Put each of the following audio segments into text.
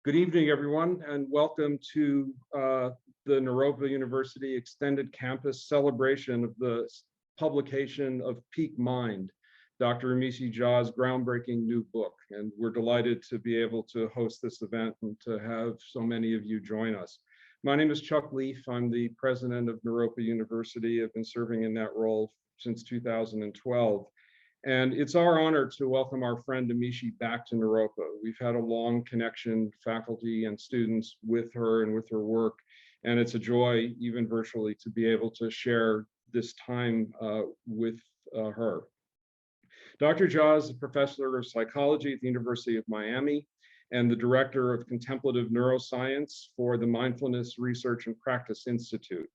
Good evening, everyone, and welcome to the Naropa University Extended Campus celebration of the publication of Peak Mind, Dr. Amishi Jha's groundbreaking new book. And we're delighted to be able to host this event and to have so many of you join us. My name is Chuck Leaf. I'm the president of Naropa University. I've been serving in that role since 2012. And it's our honor to welcome our friend Amishi back to Naropa. We've had a long connection, faculty and students, with her and with her work. And it's a joy, even virtually, to be able to share this time with her. Dr. Jha is a professor of psychology at the University of Miami and the director of contemplative neuroscience for the Mindfulness Research and Practice Institute.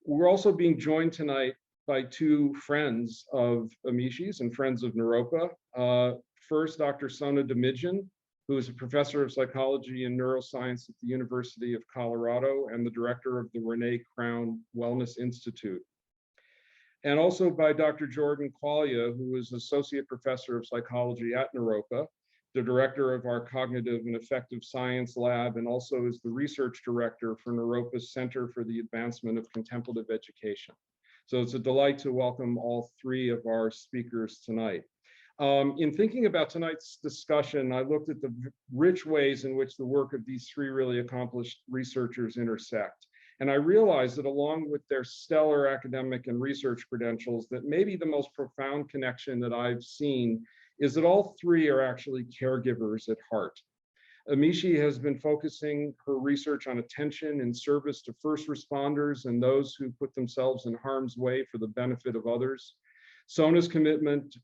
We're also being joined tonight by two friends of Amishi's and friends of Naropa. First, Dr. Sona Dimidjian, who is a professor of psychology and neuroscience at the University of Colorado and the director of the Renée Crown Wellness Institute. And also by Dr. Jordan Quaglia, who is associate professor of psychology at Naropa, the director of our Cognitive and Affective Science Lab, and also is the research director for Naropa's Center for the Advancement of Contemplative Education. So it's a delight to welcome all three of our speakers tonight. In thinking about tonight's discussion, I looked at the rich ways in which the work of these three really accomplished researchers intersect. And I realized that along with their stellar academic and research credentials, that maybe the most profound connection that I've seen is that all three are actually caregivers at heart. Amishi has been focusing her research on attention and service to first responders and those who put themselves in harm's way for the benefit of others. Sona's commitment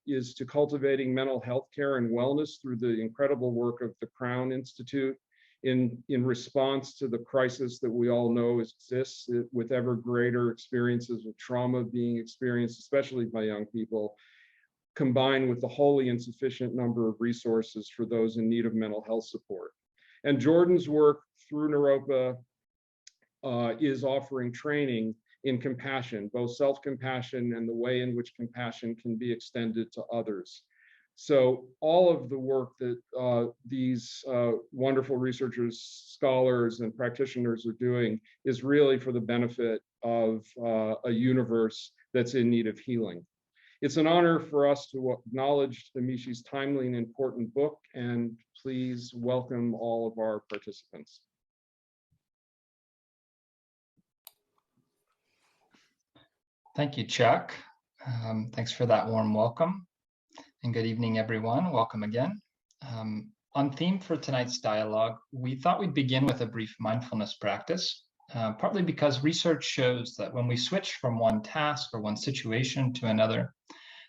is to cultivating mental health care and wellness through the incredible work of the Crown Institute in response to the crisis that we all know exists with ever greater experiences of trauma being experienced, especially by young people, combined with the wholly insufficient number of resources for those in need of mental health support. And Jordan's work through Naropa is offering training in compassion, both self-compassion and the way in which compassion can be extended to others. So all of the work that these wonderful researchers, scholars, and practitioners are doing is really for the benefit of a universe that's in need of healing. It's an honor for us to acknowledge Amishi's timely and important book, and please welcome all of our participants. Thank you, Chuck. Thanks for that warm welcome. And good evening, everyone. Welcome again. On theme for tonight's dialogue, we thought we'd begin with a brief mindfulness practice. Partly because research shows that when we switch from one task or one situation to another,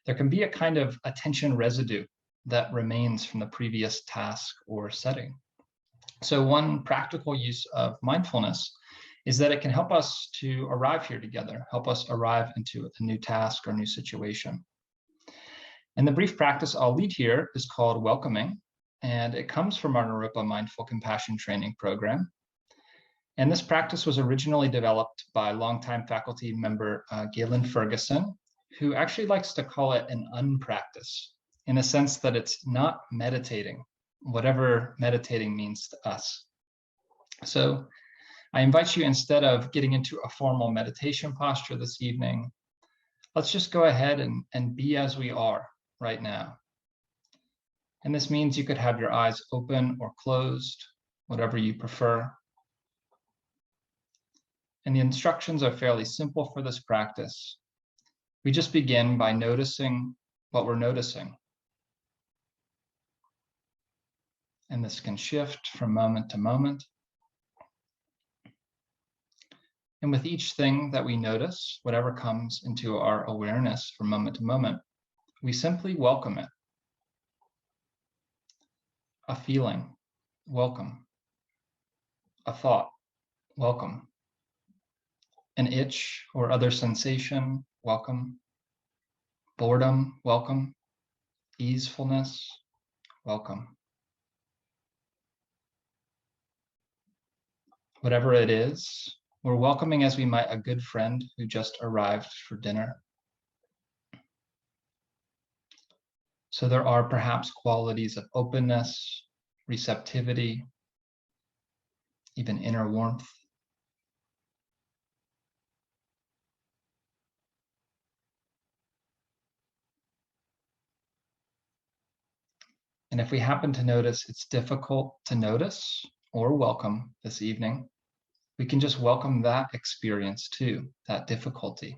there can be a kind of attention residue that remains from the previous task or setting. So one practical use of mindfulness is that it can help us to arrive here together, help us arrive into a new task or new situation. And the brief practice I'll lead here is called welcoming, and it comes from our Naropa Mindful Compassion Training Program. And this practice was originally developed by longtime faculty member Galen Ferguson, who actually likes to call it an unpractice, in a sense that it's not meditating, whatever meditating means to us. So I invite you, instead of getting into a formal meditation posture this evening, let's just go ahead and be as we are right now. And this means you could have your eyes open or closed, whatever you prefer. And the instructions are fairly simple for this practice. We just begin by noticing what we're noticing. And this can shift from moment to moment. And with each thing that we notice, whatever comes into our awareness from moment to moment, we simply welcome it. A feeling, welcome. A thought, welcome. An itch or other sensation, welcome. Boredom, welcome. Easefulness, welcome. Whatever it is, we're welcoming as we might a good friend who just arrived for dinner. So there are perhaps qualities of openness, receptivity, even inner warmth. And if we happen to notice it's difficult to notice or welcome this evening, we can just welcome that experience too, that difficulty.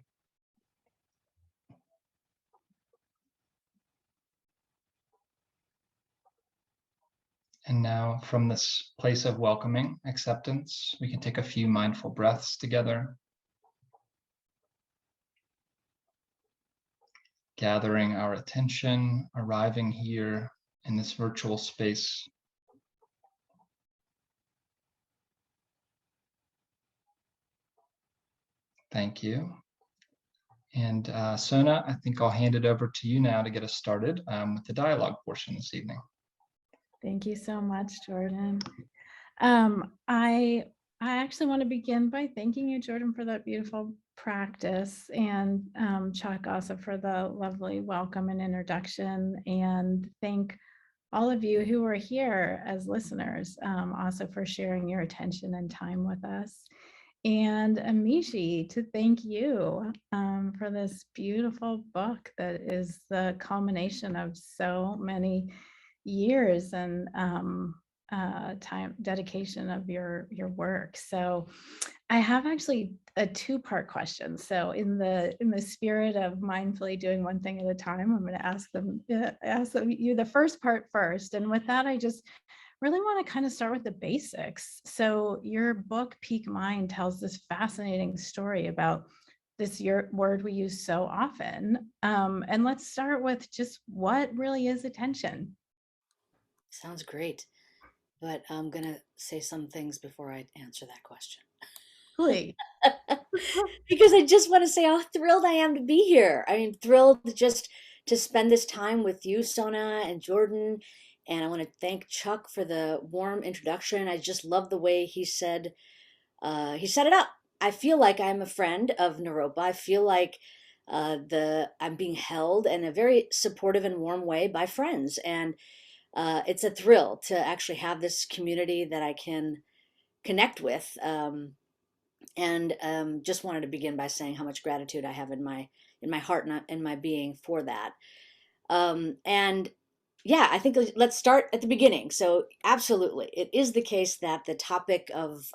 And now from this place of welcoming, acceptance, we can take a few mindful breaths together, gathering our attention, arriving here in this virtual space. Thank you. And Sona, I think I'll hand it over to you now to get us started with the dialogue portion this evening. Thank you so much, Jordan. I actually want to begin by thanking you, Jordan, for that beautiful practice, and Chuck also for the lovely welcome and introduction, and thank all of you who are here as listeners also for sharing your attention and time with us. And Amishi, to thank you for this beautiful book that is the culmination of so many years and time dedication of your work. So I have actually a two-part question. So in the spirit of mindfully doing one thing at a time, I'm going to ask you the first part first. And with that, I just really want to kind of start with the basics. So your book, Peak Mind, tells this fascinating story about this word we use so often. And let's start with just what really is attention. Sounds great, but I'm going to say some things before I answer that question. Please. Because I just want to say how thrilled I am to be here. I mean, thrilled just to spend this time with you, Sona and Jordan. And I want to thank Chuck for the warm introduction. I just love the way he set it up. I feel like I'm a friend of Naropa. I feel like I'm being held in a very supportive and warm way by friends. And it's a thrill to actually have this community that I can connect with. And just wanted to begin by saying how much gratitude I have in my heart and in my being for that. And yeah, I think let's start at the beginning. So absolutely, it is the case that the topic of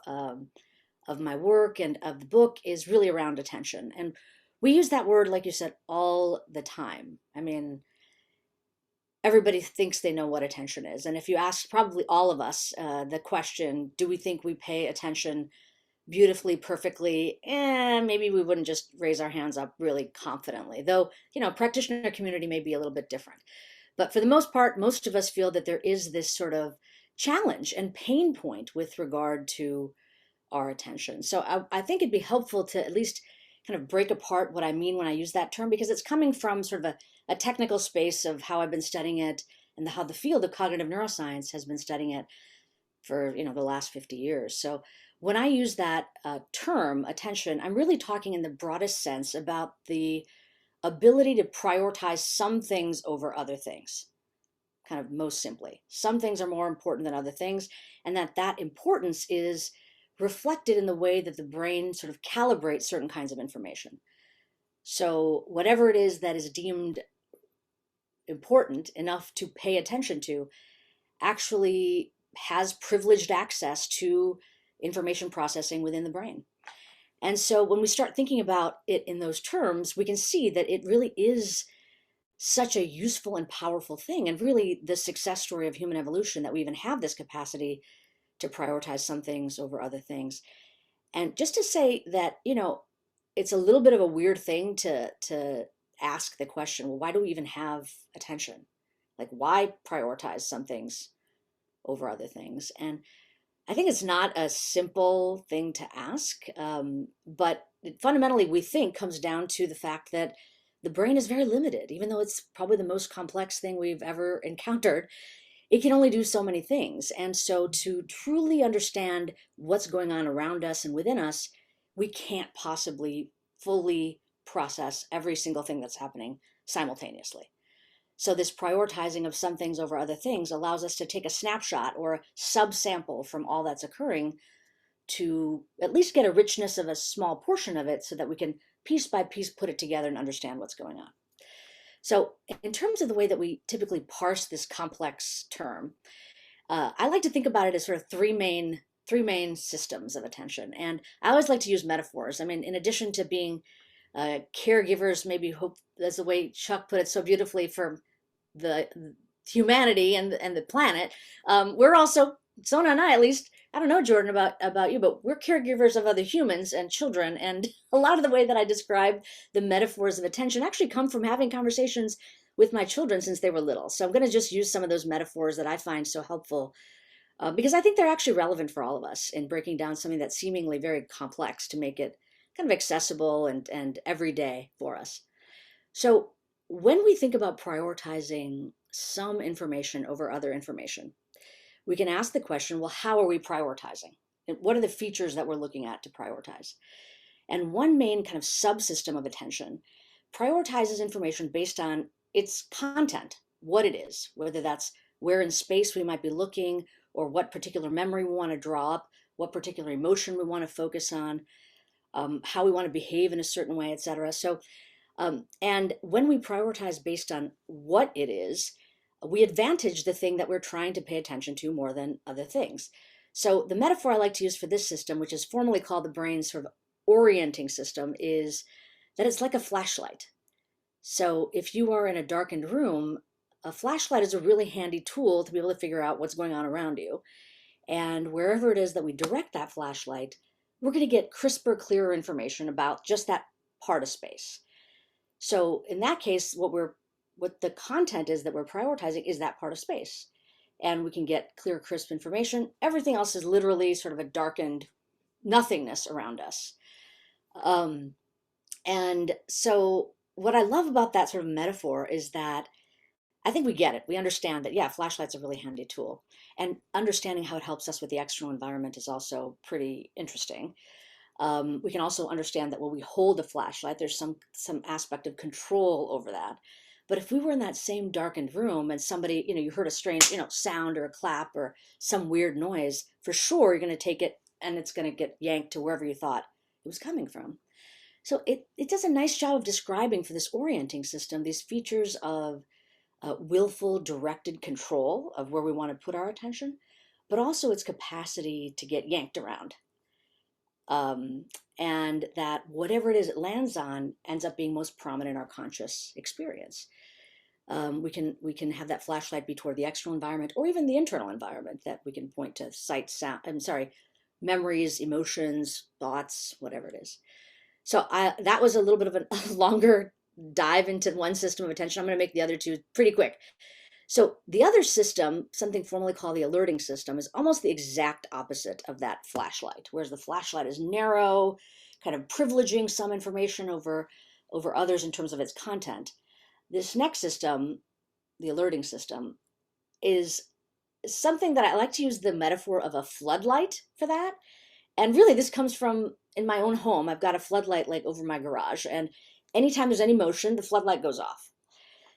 my work and of the book is really around attention. And we use that word, like you said, all the time. I mean, everybody thinks they know what attention is. And if you ask probably all of us the question, do we think we pay attention beautifully, perfectly? Maybe we wouldn't just raise our hands up really confidently. Though, practitioner community may be a little bit different. But for the most part, most of us feel that there is this sort of challenge and pain point with regard to our attention. So I think it'd be helpful to at least kind of break apart what I mean when I use that term, because it's coming from sort of a technical space of how I've been studying it and how the field of cognitive neuroscience has been studying it for the last 50 years. So when I use that term, attention, I'm really talking in the broadest sense about the ability to prioritize some things over other things. Kind of most simply, some things are more important than other things, and that importance is reflected in the way that the brain sort of calibrates certain kinds of information. So whatever it is that is deemed important enough to pay attention to actually has privileged access to information processing within the brain. And so when we start thinking about it in those terms, we can see that it really is such a useful and powerful thing, and really the success story of human evolution, that we even have this capacity to prioritize some things over other things. And just to say that, it's a little bit of a weird thing to ask the question, well, why do we even have attention? Like, why prioritize some things over other things? And I think it's not a simple thing to ask, but fundamentally we think comes down to the fact that the brain is very limited. Even though it's probably the most complex thing we've ever encountered, it can only do so many things. And so to truly understand what's going on around us and within us, we can't possibly fully process every single thing that's happening simultaneously. So this prioritizing of some things over other things allows us to take a snapshot or a subsample from all that's occurring to at least get a richness of a small portion of it so that we can piece by piece put it together and understand what's going on. So in terms of the way that we typically parse this complex term, I like to think about it as sort of three main systems of attention. And I always like to use metaphors. I mean, in addition to being caregivers, maybe hope that's the way Chuck put it so beautifully for the humanity and the planet. We're also, Sona and I, at least, I don't know, Jordan, about you, but we're caregivers of other humans and children. And a lot of the way that I describe the metaphors of attention actually come from having conversations with my children since they were little. So I'm going to just use some of those metaphors that I find so helpful because I think they're actually relevant for all of us in breaking down something that's seemingly very complex to make it kind of accessible and everyday for us. So when we think about prioritizing some information over other information, we can ask the question, well, how are we prioritizing? And what are the features that we're looking at to prioritize? And one main kind of subsystem of attention prioritizes information based on its content, what it is, whether that's where in space we might be looking, or what particular memory we want to draw up, what particular emotion we want to focus on, how we want to behave in a certain way, etc. So, and when we prioritize based on what it is, we advantage the thing that we're trying to pay attention to more than other things. So the metaphor I like to use for this system, which is formally called the brain's sort of orienting system, is that it's like a flashlight. So if you are in a darkened room, a flashlight is a really handy tool to be able to figure out what's going on around you. And wherever it is that we direct that flashlight, we're going to get crisper, clearer information about just that part of space. So in that case, what the content is that we're prioritizing is that part of space. And we can get clear, crisp information. Everything else is literally sort of a darkened nothingness around us. And so what I love about that sort of metaphor is that I think we get it. We understand that, yeah, flashlight's a really handy tool. And understanding how it helps us with the external environment is also pretty interesting. We can also understand that when we hold the flashlight, there's some aspect of control over that. But if we were in that same darkened room and somebody, you heard a strange, sound or a clap or some weird noise, for sure you're going to take it and it's going to get yanked to wherever you thought it was coming from. So it does a nice job of describing for this orienting system these features of willful directed control of where we want to put our attention, but also its capacity to get yanked around. And that whatever it is it lands on ends up being most prominent in our conscious experience. We can have that flashlight be toward the external environment or even the internal environment that we can point to sight, sound, memories, emotions, thoughts, whatever it is. So that was a little bit of a longer dive into one system of attention. I'm going to make the other two pretty quick. So the other system, something formally called the alerting system, is almost the exact opposite of that flashlight, whereas the flashlight is narrow, kind of privileging some information over others in terms of its content. This next system, the alerting system, is something that I like to use the metaphor of a floodlight for that. And really this comes from in my own home. I've got a floodlight like over my garage, and anytime there's any motion, the floodlight goes off.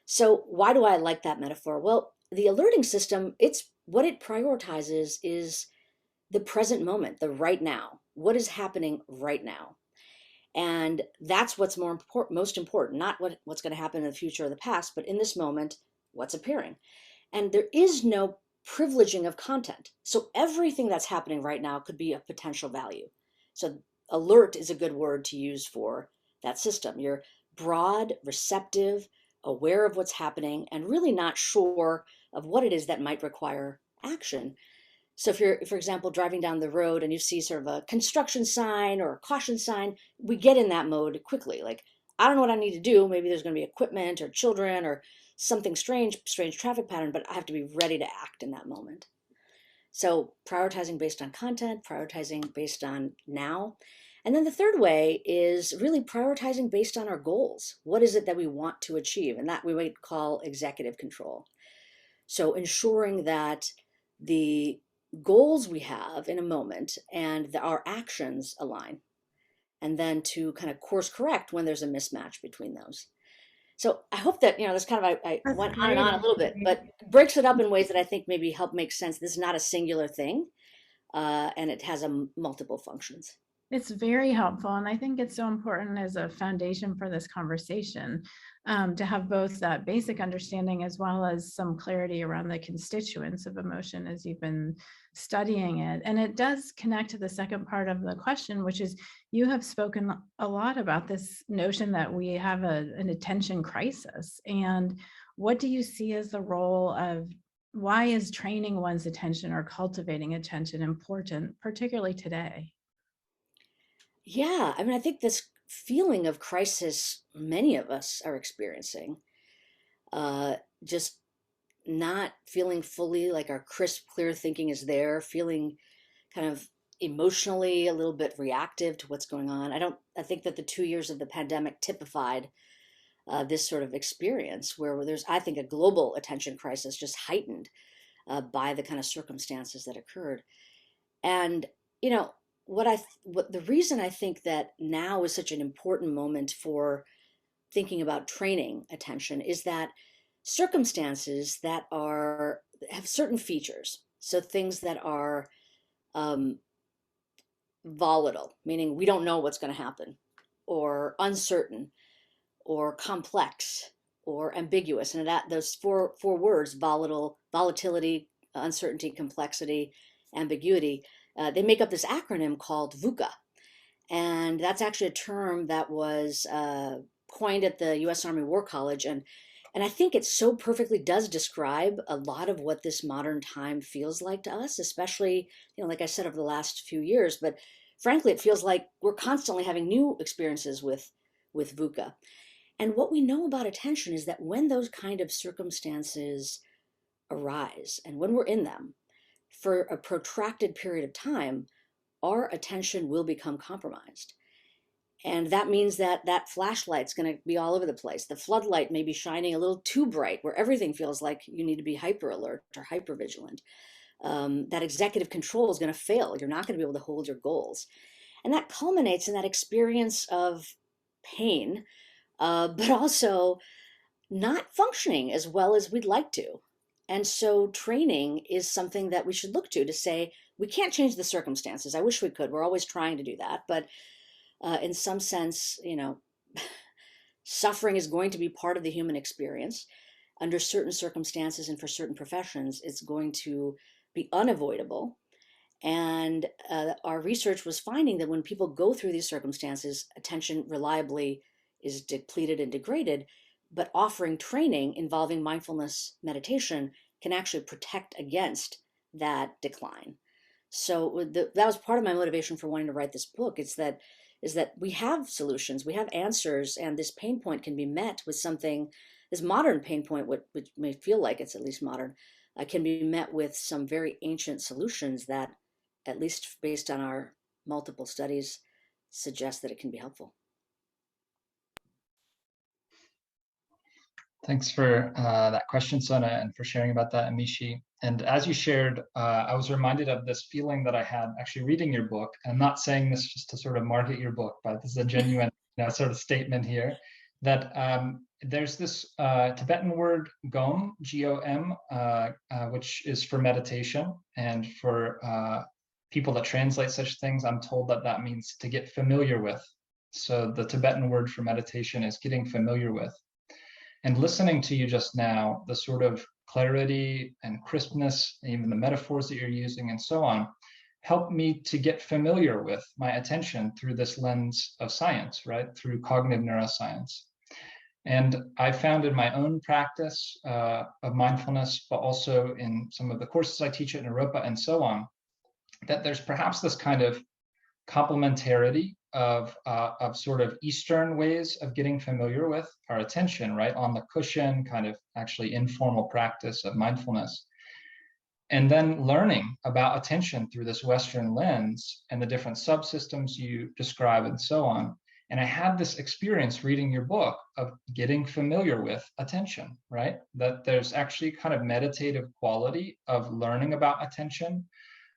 So why do I like that metaphor? Well, the alerting system, what it prioritizes is the present moment, the right now. What is happening right now? And that's what's most important, not what's going to happen in the future or the past, but in this moment, what's appearing. And there is no privileging of content. So everything that's happening right now could be a potential value. So alert is a good word to use for that system. You're broad, receptive, aware of what's happening, and really not sure of what it is that might require action. So if you're, for example, driving down the road and you see sort of a construction sign or a caution sign, we get in that mode quickly. Like, I don't know what I need to do. Maybe there's going to be equipment or children or something strange traffic pattern, but I have to be ready to act in that moment. So prioritizing based on content, prioritizing based on now. And then the third way is really prioritizing based on our goals. What is it that we want to achieve? And that we might call executive control. So ensuring that the goals we have in a moment and our actions align. And then to kind of course correct when there's a mismatch between those. So I hope that, that's kind of, I That's went on and great. on a little bit, but breaks it up in ways that I think maybe help make sense. This is not a singular thing, and it has multiple functions. It's very helpful. And I think it's so important as a foundation for this conversation to have both that basic understanding as well as some clarity around the constituents of emotion as you've been studying it. And it does connect to the second part of the question, which is you have spoken a lot about this notion that we have an attention crisis. And what do you see as the role of why is training one's attention or cultivating attention important, particularly today? Yeah, I mean, I think this feeling of crisis many of us are experiencing, just not feeling fully like our crisp, clear thinking is there, feeling kind of emotionally a little bit reactive to what's going on. I think that the 2 years of the pandemic typified this sort of experience where there's, I think, a global attention crisis just heightened by the kind of circumstances that occurred. And, you know, what the reason I think that now is such an important moment for thinking about training attention is that circumstances that have certain features, so things that are um, volatile, meaning we don't know what's going to happen, or uncertain, or complex, or ambiguous, and that those four words, volatile, volatility, uncertainty, complexity, ambiguity, they make up this acronym called VUCA. And that's actually a term that was coined at the U.S. Army War College. And I think it so perfectly does describe a lot of what this modern time feels like to us, especially, like I said, over the last few years. But frankly, it feels like we're constantly having new experiences with VUCA. And what we know about attention is that when those kind of circumstances arise and when we're in them for a protracted period of time, our attention will become compromised. And that means that that flashlight's going to be all over the place. The floodlight may be shining a little too bright, where everything feels like you need to be hyper alert or hyper vigilant. That executive control is going to fail. You're not going to be able to hold your goals. And that culminates in that experience of pain, but also not functioning as well as we'd like to. And so training is something that we should look to say, we can't change the circumstances. I wish we could. We're always trying to do that. But in some sense, suffering is going to be part of the human experience. Under certain circumstances and for certain professions, it's going to be unavoidable. And our research was finding that when people go through these circumstances, attention reliably is depleted and degraded, but offering training involving mindfulness meditation can actually protect against that decline. So that was part of my motivation for wanting to write this book. Is that we have solutions, we have answers, and this pain point can be met with something, this modern pain point, which may feel like it's at least modern, can be met with some very ancient solutions that, at least based on our multiple studies, suggest that it can be helpful. Thanks for that question, Sona, and for sharing about that, Amishi. And as you shared, I was reminded of this feeling that I had actually reading your book. And I'm not saying this just to sort of market your book, but this is a genuine sort of statement here, that there's this Tibetan word gom, G-O-M, which is for meditation. And for people that translate such things, I'm told that that means to get familiar with. So the Tibetan word for meditation is getting familiar with. And listening to you just now, the sort of clarity and crispness, even the metaphors that you're using and so on, helped me to get familiar with my attention through this lens of science, right? Through cognitive neuroscience. And I found in my own practice of mindfulness, but also in some of the courses I teach at Naropa and so on, that there's perhaps this kind of complementarity of sort of Eastern ways of getting familiar with our attention, right? On the cushion, kind of actually informal practice of mindfulness. And then learning about attention through this Western lens and the different subsystems you describe and so on. And I had this experience reading your book of getting familiar with attention, right? That there's actually kind of meditative quality of learning about attention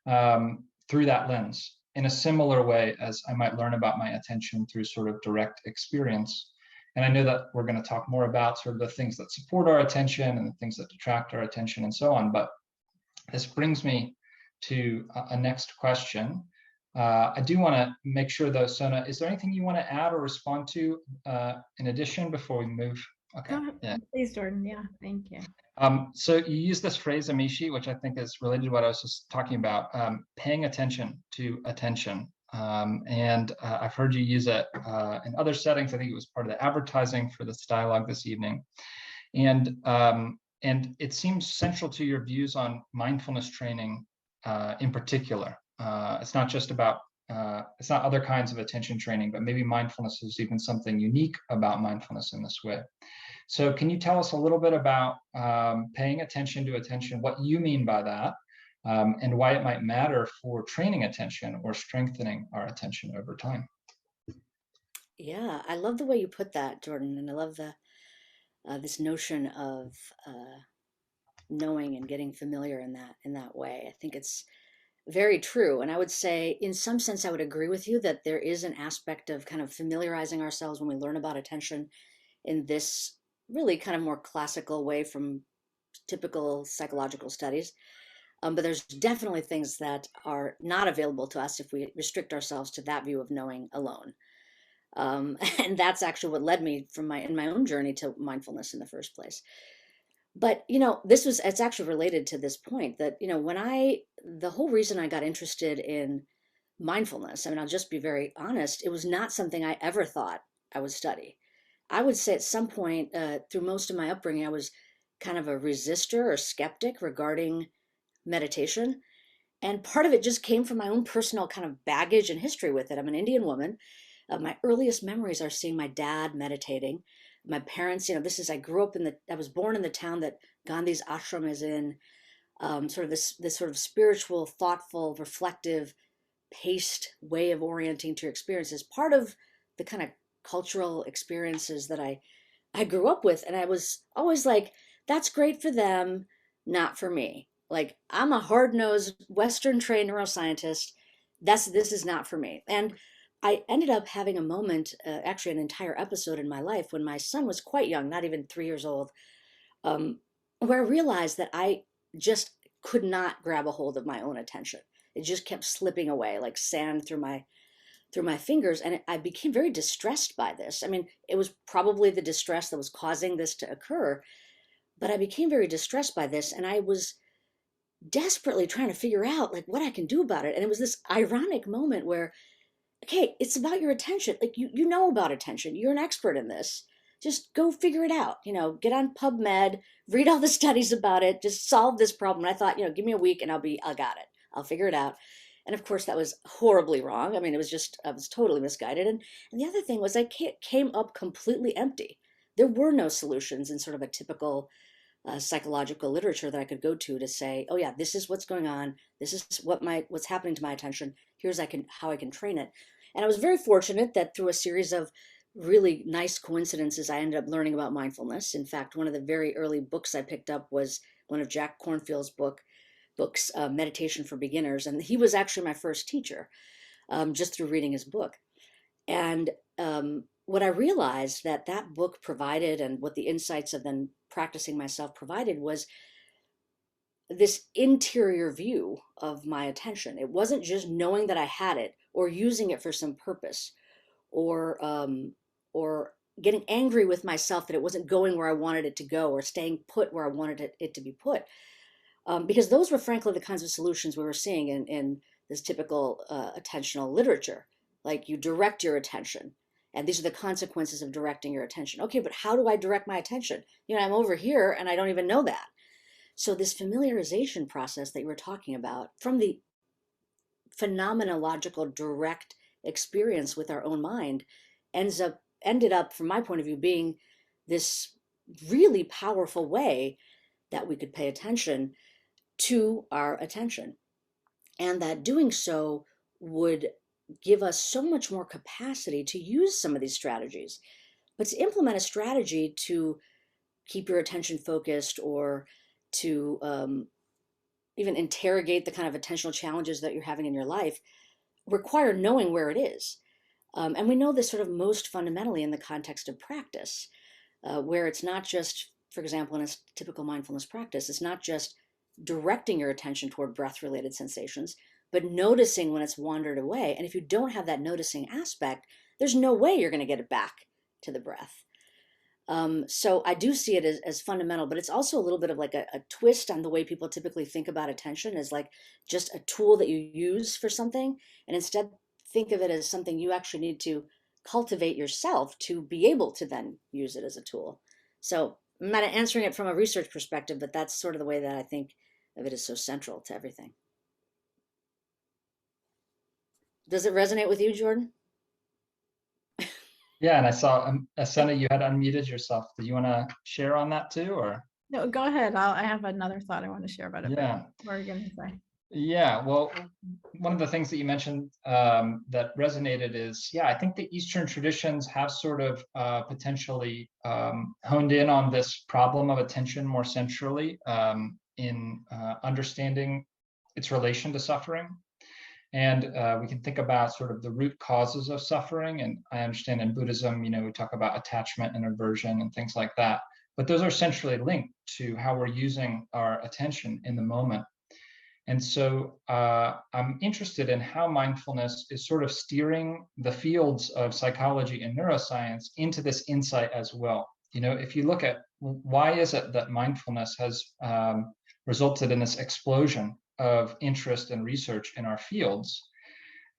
through that lens, in a similar way as I might learn about my attention through sort of direct experience. And I know that we're going to talk more about sort of the things that support our attention and the things that detract our attention and so on. But this brings me to a next question. I do want to make sure though, Sona, is there anything you want to add or respond to in addition before we move? Okay. Yeah. Please, Jordan. Yeah, thank you. So you use this phrase, Amishi, which I think is related to what I was just talking about, paying attention to attention. And I've heard you use it in other settings. I think it was part of the advertising for this dialogue this evening. And it seems central to your views on mindfulness training in particular. It's not just about, it's not other kinds of attention training, but maybe mindfulness is even something unique about mindfulness in this way. So can you tell us a little bit about paying attention to attention, what you mean by that, and why it might matter for training attention or strengthening our attention over time? Yeah, I love the way you put that, Jordan, and I love the this notion of knowing and getting familiar in that way. I think it's very true, and I would say, in some sense, I would agree with you that there is an aspect of kind of familiarizing ourselves when we learn about attention in this really kind of more classical way from typical psychological studies. But there's definitely things that are not available to us if we restrict ourselves to that view of knowing alone. And that's actually what led me in my own journey to mindfulness in the first place. But it's actually related to this point that the whole reason I got interested in mindfulness, I mean, I'll just be very honest, it was not something I ever thought I would study. I would say at some point through most of my upbringing, I was kind of a resistor or skeptic regarding meditation. And part of it just came from my own personal kind of baggage and history with it. I'm an Indian woman. My earliest memories are seeing my dad meditating. My parents, I was born in the town that Gandhi's ashram is in, sort of this sort of spiritual, thoughtful, reflective, paced way of orienting to your experiences. Part of the kind of cultural experiences that I grew up with. And I was always like, that's great for them, not for me. Like, I'm a hard-nosed, Western-trained neuroscientist. This is not for me. And I ended up having a moment, actually an entire episode in my life when my son was quite young, not even 3 years old, where I realized that I just could not grab a hold of my own attention. It just kept slipping away like sand through my fingers. And I became very distressed by this. I mean, it was probably the distress that was causing this to occur, but I became very distressed by this. And I was desperately trying to figure out like what I can do about it. And it was this ironic moment where, okay, it's about your attention. Like you know about attention. You're an expert in this. Just go figure it out. Get on PubMed, read all the studies about it, just solve this problem. And I thought, give me a week and I got it. I'll figure it out. And of course that was horribly wrong. I mean, I was totally misguided. And the other thing was I came up completely empty. There were no solutions in sort of a typical psychological literature that I could go to say, oh yeah, this is what's going on. This is what's happening to my attention. Here's how I can train it. And I was very fortunate that through a series of really nice coincidences, I ended up learning about mindfulness. In fact, one of the very early books I picked up was one of Jack Kornfield's books, Meditation for Beginners. And he was actually my first teacher, just through reading his book. And what I realized that book provided, and what the insights of then practicing myself provided, was this interior view of my attention. It wasn't just knowing that I had it or using it for some purpose, or getting angry with myself that it wasn't going where I wanted it to go, or staying put where I wanted it to be put. Because those were frankly the kinds of solutions we were seeing in this typical attentional literature. Like, you direct your attention, and these are the consequences of directing your attention. Okay, but how do I direct my attention? I'm over here and I don't even know that. So this familiarization process that you were talking about, from the phenomenological direct experience with our own mind, ended up, from my point of view, being this really powerful way that we could pay attention to our attention. And that doing so would give us so much more capacity to use some of these strategies. But to implement a strategy to keep your attention focused, or to even interrogate the kind of attentional challenges that you're having in your life, require knowing where it is. And we know this sort of most fundamentally in the context of practice, where it's not just, for example, in a typical mindfulness practice, it's not just directing your attention toward breath-related sensations, but noticing when it's wandered away. And if you don't have that noticing aspect, there's no way you're going to get it back to the breath. So I do see it as fundamental, but it's also a little bit of like a twist on the way people typically think about attention, as like just a tool that you use for something. And instead think of it as something you actually need to cultivate yourself to be able to then use it as a tool. So I'm not answering it from a research perspective, but that's sort of the way that I think of it as so central to everything. Does it resonate with you, Jordan? Yeah, and I saw, Sona, you had unmuted yourself. Do you want to share on that too, or? No, go ahead. I have another thought I want to share about it. Yeah. What are you going to say? Yeah, well, one of the things that you mentioned that resonated is, yeah, I think the Eastern traditions have sort of potentially honed in on this problem of attention more centrally in understanding its relation to suffering. And we can think about sort of the root causes of suffering. And I understand in Buddhism, you know, we talk about attachment and aversion and things like that. But those are centrally linked to how we're using our attention in the moment. And so I'm interested in how mindfulness is sort of steering the fields of psychology and neuroscience into this insight as well. You know, if you look at why is it that mindfulness has resulted in this explosion of interest and research in our fields.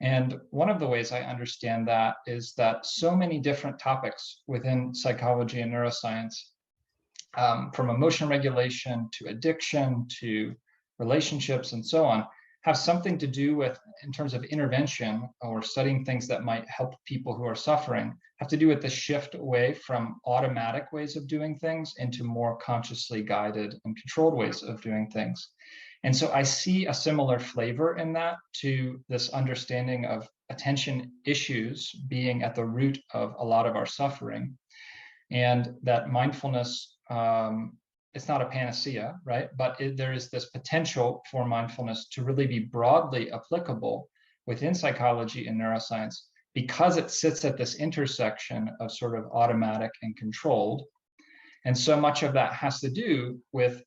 And one of the ways I understand that is that so many different topics within psychology and neuroscience, from emotion regulation to addiction to relationships and so on, have something to do with, in terms of intervention or studying things that might help people who are suffering, have to do with the shift away from automatic ways of doing things into more consciously guided and controlled ways of doing things. And so I see a similar flavor in that to this understanding of attention issues being at the root of a lot of our suffering, and that mindfulness, it's not a panacea, right? But there is this potential for mindfulness to really be broadly applicable within psychology and neuroscience because it sits at this intersection of sort of automatic and controlled. And so much of that has to do with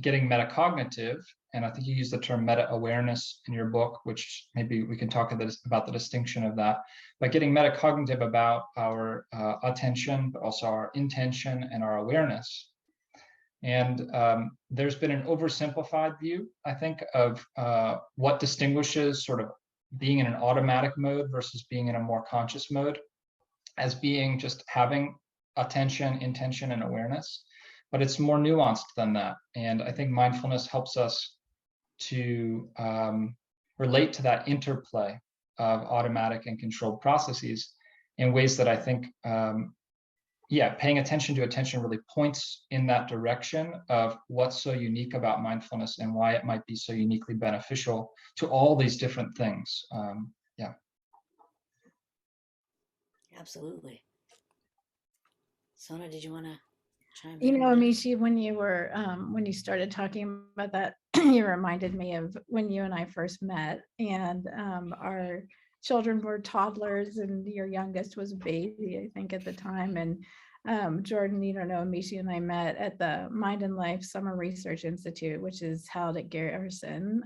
getting metacognitive. And I think you use the term meta-awareness in your book, which maybe we can talk about the distinction of that, but getting metacognitive about our attention, but also our intention and our awareness. And there's been an oversimplified view, I think, of what distinguishes sort of being in an automatic mode versus being in a more conscious mode as being just having attention, intention, and awareness. But it's more nuanced than that. And I think mindfulness helps us to relate to that interplay of automatic and controlled processes in ways that I think, paying attention to attention really points in that direction of what's so unique about mindfulness and why it might be so uniquely beneficial to all these different things. Absolutely. Sona, did you want to chime You in? know, Amishi, when you started talking about that, you reminded me of when you and I first met, and our children were toddlers, and your youngest was a baby, I think, at the time. And Jordan, you don't know, Amishi and I met at the Mind and Life Summer Research Institute, which is held at Garrison.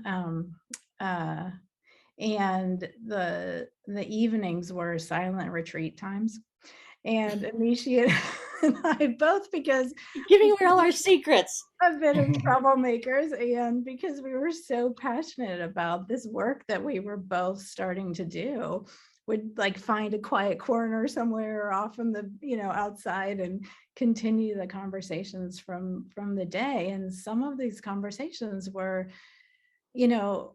And the evenings were silent retreat times. And Amishi and I both, because giving away all our secrets, a bit of troublemakers, and because we were so passionate about this work that we were both starting to do, would like find a quiet corner somewhere off in the, outside, and continue the conversations from the day. And some of these conversations were,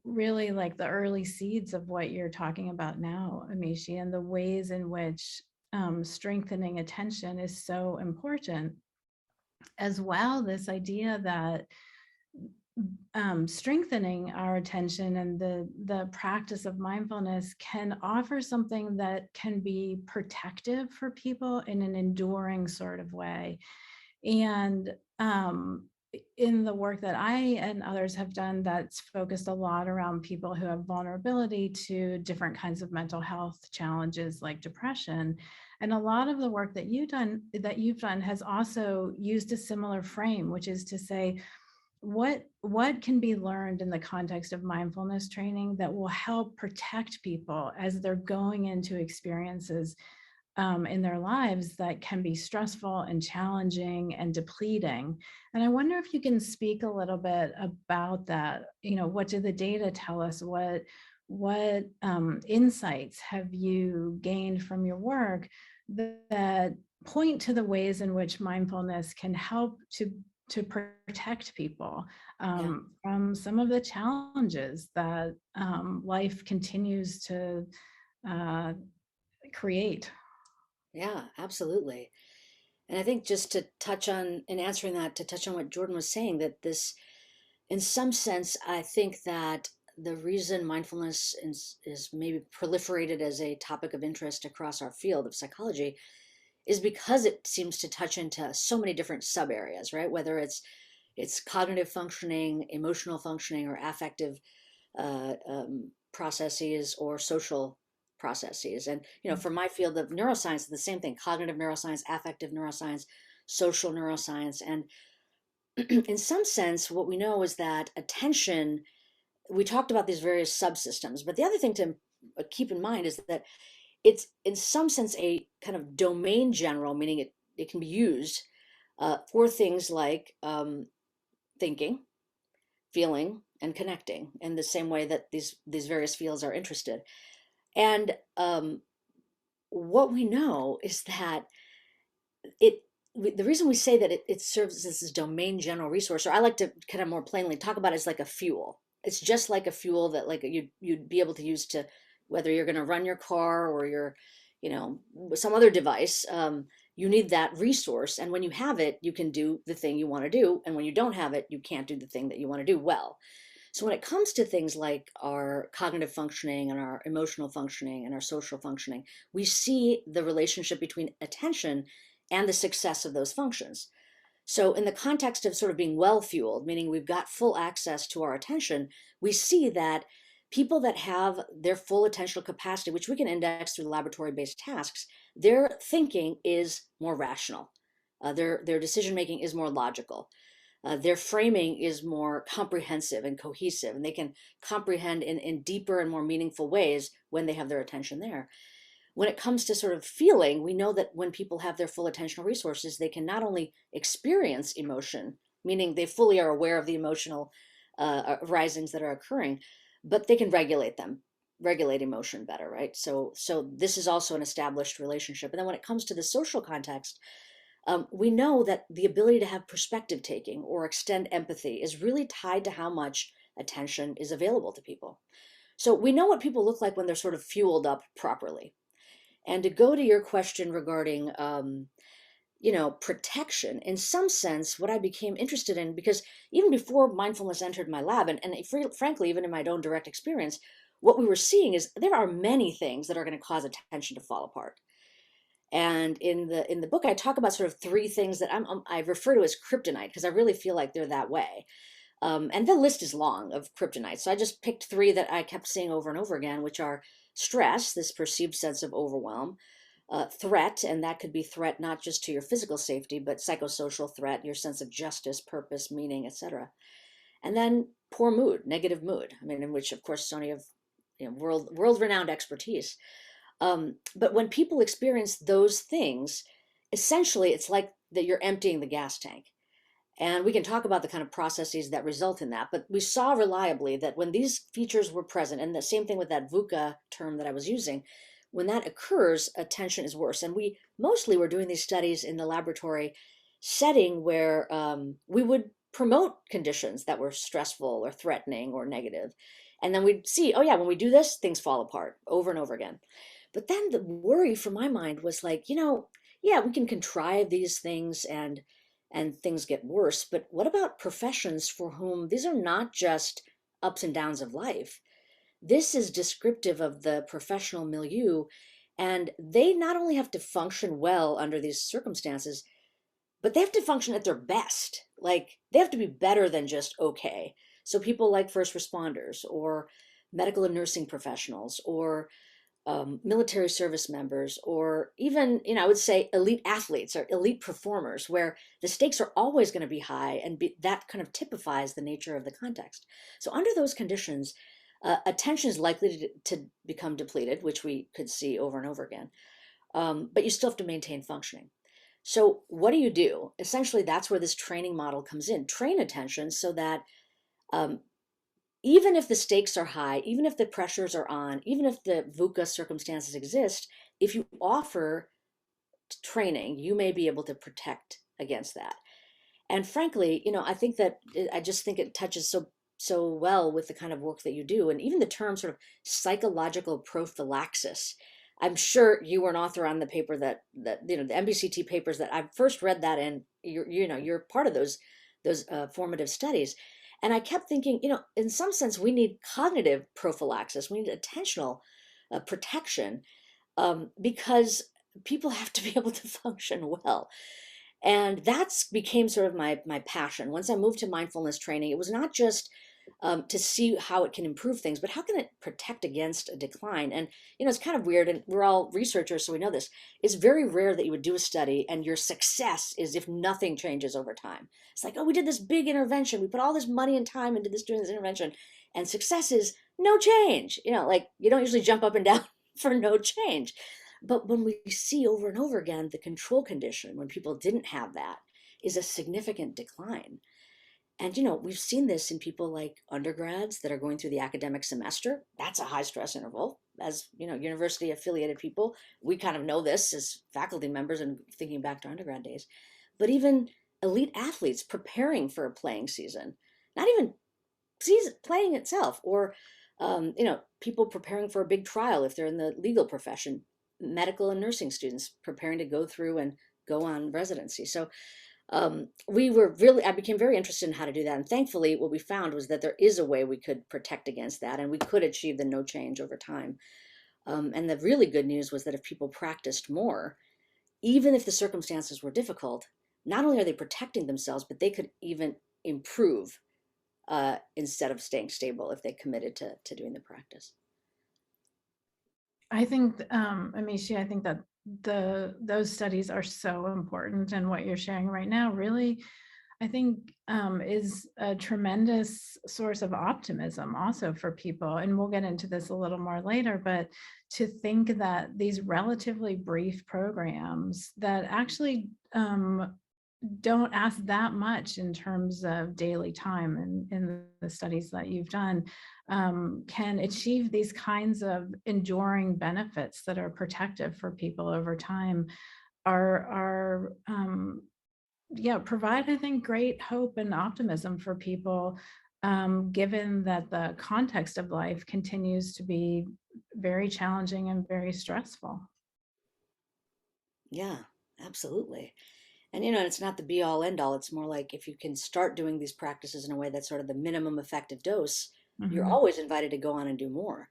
really like the early seeds of what you're talking about now, Amishi, and the ways in which strengthening attention is so important. As well, this idea that strengthening our attention and the practice of mindfulness can offer something that can be protective for people in an enduring sort of way. And in the work that I and others have done, that's focused a lot around people who have vulnerability to different kinds of mental health challenges like depression. And a lot of the work that you've done has also used a similar frame, which is to say, what can be learned in the context of mindfulness training that will help protect people as they're going into experiences in their lives that can be stressful and challenging and depleting. And I wonder if you can speak a little bit about that. What do the data tell us? What insights have you gained from your work that point to the ways in which mindfulness can help to protect people from some of the challenges that life continues to create? Yeah, absolutely. And I think just to touch on, in answering that, to touch on what Jordan was saying, that this, in some sense, I think that the reason mindfulness is maybe proliferated as a topic of interest across our field of psychology is because it seems to touch into so many different sub areas, right? Whether it's cognitive functioning, emotional functioning, or affective processes, or social processes. And for my field of neuroscience, the same thing: cognitive neuroscience, affective neuroscience, social neuroscience. And in some sense, what we know is that attention, we talked about these various subsystems, but the other thing to keep in mind is that it's in some sense a kind of domain general, meaning it can be used for things like thinking, feeling, and connecting in the same way that these various fields are interested. And what we know is that the reason we say that it serves as this domain general resource, or I like to kind of more plainly talk about it as like a fuel. It's just like a fuel that like you'd be able to use to, whether you're going to run your car or your, some other device. You need that resource, and when you have it, you can do the thing you want to do, and when you don't have it, you can't do the thing that you want to do well. So when it comes to things like our cognitive functioning and our emotional functioning and our social functioning, we see the relationship between attention and the success of those functions. So in the context of sort of being well fueled, meaning we've got full access to our attention, we see that people that have their full attentional capacity, which we can index through laboratory-based tasks, their thinking is more rational. Their decision-making is more logical. Their framing is more comprehensive and cohesive, and they can comprehend in deeper and more meaningful ways when they have their attention there. When it comes to sort of feeling, we know that when people have their full attentional resources, they can not only experience emotion, meaning they fully are aware of the emotional risings that are occurring, but they can regulate emotion better, right? So this is also an established relationship. And then when it comes to the social context, we know that the ability to have perspective taking or extend empathy is really tied to how much attention is available to people. So we know what people look like when they're sort of fueled up properly. And to go to your question regarding, protection, in some sense, what I became interested in, because even before mindfulness entered my lab, and frankly, even in my own direct experience, what we were seeing is there are many things that are going to cause attention to fall apart. And in the book, I talk about sort of three things that I refer to as kryptonite, because I really feel like they're that way. And the list is long of kryptonite. So I just picked three that I kept seeing over and over again, which are stress, this perceived sense of overwhelm, threat, and that could be threat not just to your physical safety, but psychosocial threat, your sense of justice, purpose, meaning, etc. And then poor mood, negative mood. I mean, in which, of course, Sona, you have world-renowned expertise. But when people experience those things, essentially, it's like that you're emptying the gas tank. And we can talk about the kind of processes that result in that. But we saw reliably that when these features were present, and the same thing with that VUCA term that I was using, when that occurs, attention is worse. And we mostly were doing these studies in the laboratory setting where we would promote conditions that were stressful or threatening or negative. And then we'd see, oh yeah, when we do this, things fall apart over and over again. But then the worry for my mind was like, yeah, we can contrive these things and things get worse. But what about professions for whom these are not just ups and downs of life? This is descriptive of the professional milieu, and they not only have to function well under these circumstances, but they have to function at their best. Like they have to be better than just okay. So people like first responders or medical and nursing professionals or military service members, or even, I would say elite athletes or elite performers, where the stakes are always going to be high, and that kind of typifies the nature of the context. So under those conditions, attention is likely to become depleted, which we could see over and over again, but you still have to maintain functioning. So what do you do? Essentially, that's where this training model comes in. Train attention so that um, even if the stakes are high, even if the pressures are on, even if the VUCA circumstances exist, if you offer training, you may be able to protect against that. And frankly, I just think it touches so well with the kind of work that you do, and even the term sort of psychological prophylaxis. I'm sure you were an author on the paper that the MBCT papers that I first read that, and you're part of those formative studies. And I kept thinking, in some sense, we need cognitive prophylaxis. We need attentional protection, because people have to be able to function well. And that's became sort of my passion. Once I moved to mindfulness training, it was not just to see how it can improve things, but how can it protect against a decline? And, it's kind of weird, and we're all researchers, so we know this. It's very rare that you would do a study and your success is if nothing changes over time. It's like, oh, we did this big intervention. We put all this money and time into doing this intervention, and success is no change. Like you don't usually jump up and down for no change. But when we see over and over again, the control condition, when people didn't have that, is a significant decline. And, we've seen this in people like undergrads that are going through the academic semester. That's a high stress interval. As, university affiliated people, we kind of know this as faculty members and thinking back to undergrad days. But even elite athletes preparing for a playing season, not even playing itself, or, people preparing for a big trial if they're in the legal profession, medical and nursing students preparing to go through and go on residency. So I became very interested in how to do that. And thankfully, what we found was that there is a way we could protect against that, and we could achieve the no change over time. And the really good news was that if people practiced more, even if the circumstances were difficult, not only are they protecting themselves, but they could even improve instead of staying stable if they committed to doing the practice. I think, Amishi, I think that those studies are so important, and what you're sharing right now really, I think, is a tremendous source of optimism also for people. And we'll get into this a little more later, but to think that these relatively brief programs that actually don't ask that much in terms of daily time in the studies that you've done, can achieve these kinds of enduring benefits that are protective for people over time, provide, I think, great hope and optimism for people, given that the context of life continues to be very challenging and very stressful. Yeah, absolutely. And, it's not the be all end all. It's more like if you can start doing these practices in a way that's sort of the minimum effective dose, you're always invited to go on and do more.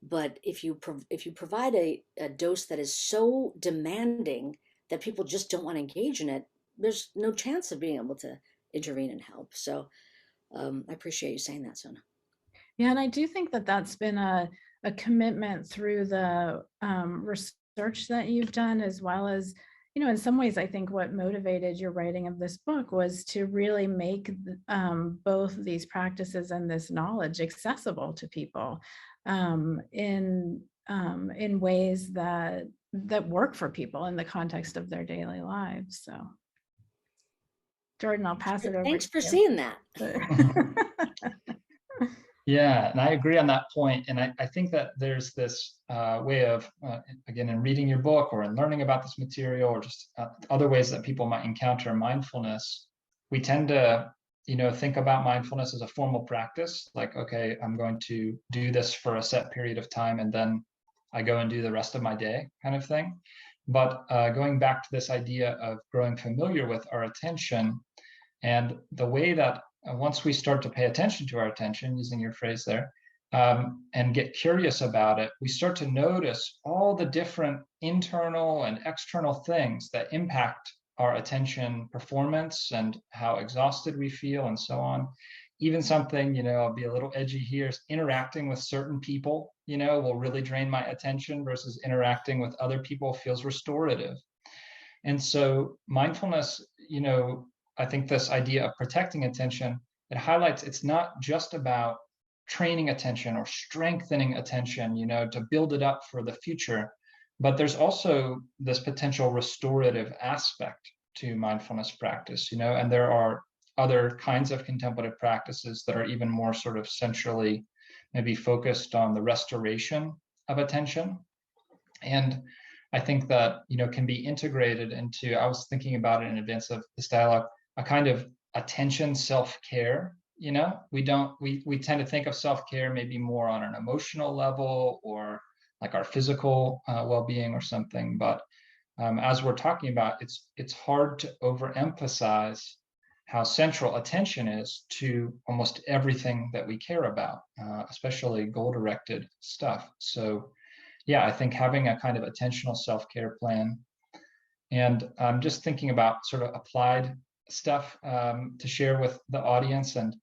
But if you provide a dose that is so demanding that people just don't want to engage in it, there's no chance of being able to intervene and help. So I appreciate you saying that, Sona. Yeah, and I do think that that's been a commitment through the research that you've done, as well as, in some ways, I think what motivated your writing of this book was to really make both these practices and this knowledge accessible to people in ways that work for people in the context of their daily lives. So, Jordan, I'll pass it over. Thanks for seeing that. Yeah, and I agree on that point. And I think that there's this way of, again, in reading your book or in learning about this material, or just other ways that people might encounter mindfulness, we tend to, think about mindfulness as a formal practice. Like, okay, I'm going to do this for a set period of time, and then I go and do the rest of my day, kind of thing. But going back to this idea of growing familiar with our attention, and the way that once we start to pay attention to our attention, using your phrase there, and get curious about it, we start to notice all the different internal and external things that impact our attention performance and how exhausted we feel and so on. Even something, you know, I'll be a little edgy here, is interacting with certain people, you know, will really drain my attention versus interacting with other people feels restorative. And so mindfulness, you know, I think this idea of protecting attention, it highlights it's not just about training attention or strengthening attention, you know, to build it up for the future, but there's also this potential restorative aspect to mindfulness practice, you know, and there are other kinds of contemplative practices that are even more sort of centrally maybe focused on the restoration of attention. And I think that, you know, can be integrated into, I was thinking about it in advance of this dialogue, a kind of attention self-care. You know, we tend to think of self-care maybe more on an emotional level or like our physical well-being or something. But as we're talking about, it's hard to overemphasize how central attention is to almost everything that we care about, especially goal-directed stuff. So yeah, I think having a kind of attentional self-care plan, and I'm just thinking about sort of applied stuff to share with the audience, and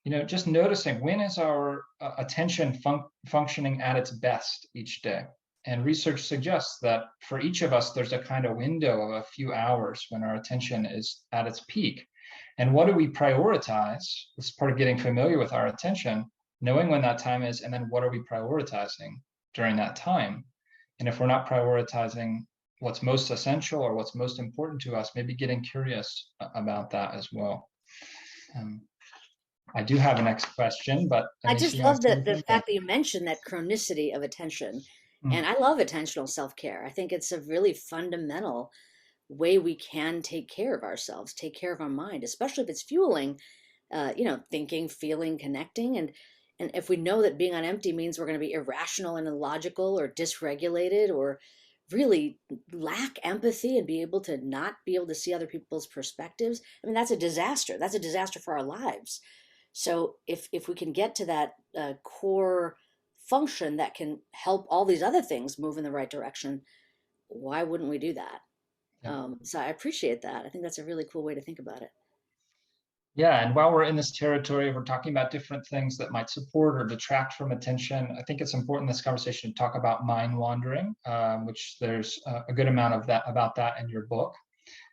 you know, just noticing when is our attention functioning at its best each day. And research suggests that for each of us, there's a kind of window of a few hours when our attention is at its peak. And what do we prioritize? This is part of getting familiar with our attention, knowing when that time is, and then what are we prioritizing during that time? And if we're not prioritizing what's most essential or what's most important to us, maybe getting curious about that as well. I do have a next question, but I just love the fact that you mentioned that chronicity of attention. And I love attentional self-care. I think it's a really fundamental way we can take care of ourselves, take care of our mind, especially if it's fueling, you know, thinking, feeling, connecting. And if we know that being on empty means we're going to be irrational and illogical or dysregulated or really lack empathy and be able to not be able to see other people's perspectives, I mean, that's a disaster. That's a disaster for our lives. So if we can get to that core function that can help all these other things move in the right direction, why wouldn't we do that? Yeah. So I appreciate that. I think that's a really cool way to think about it. Yeah, and while we're in this territory, we're talking about different things that might support or detract from attention. I think it's important in this conversation to talk about mind wandering, which there's a good amount of that about that in your book.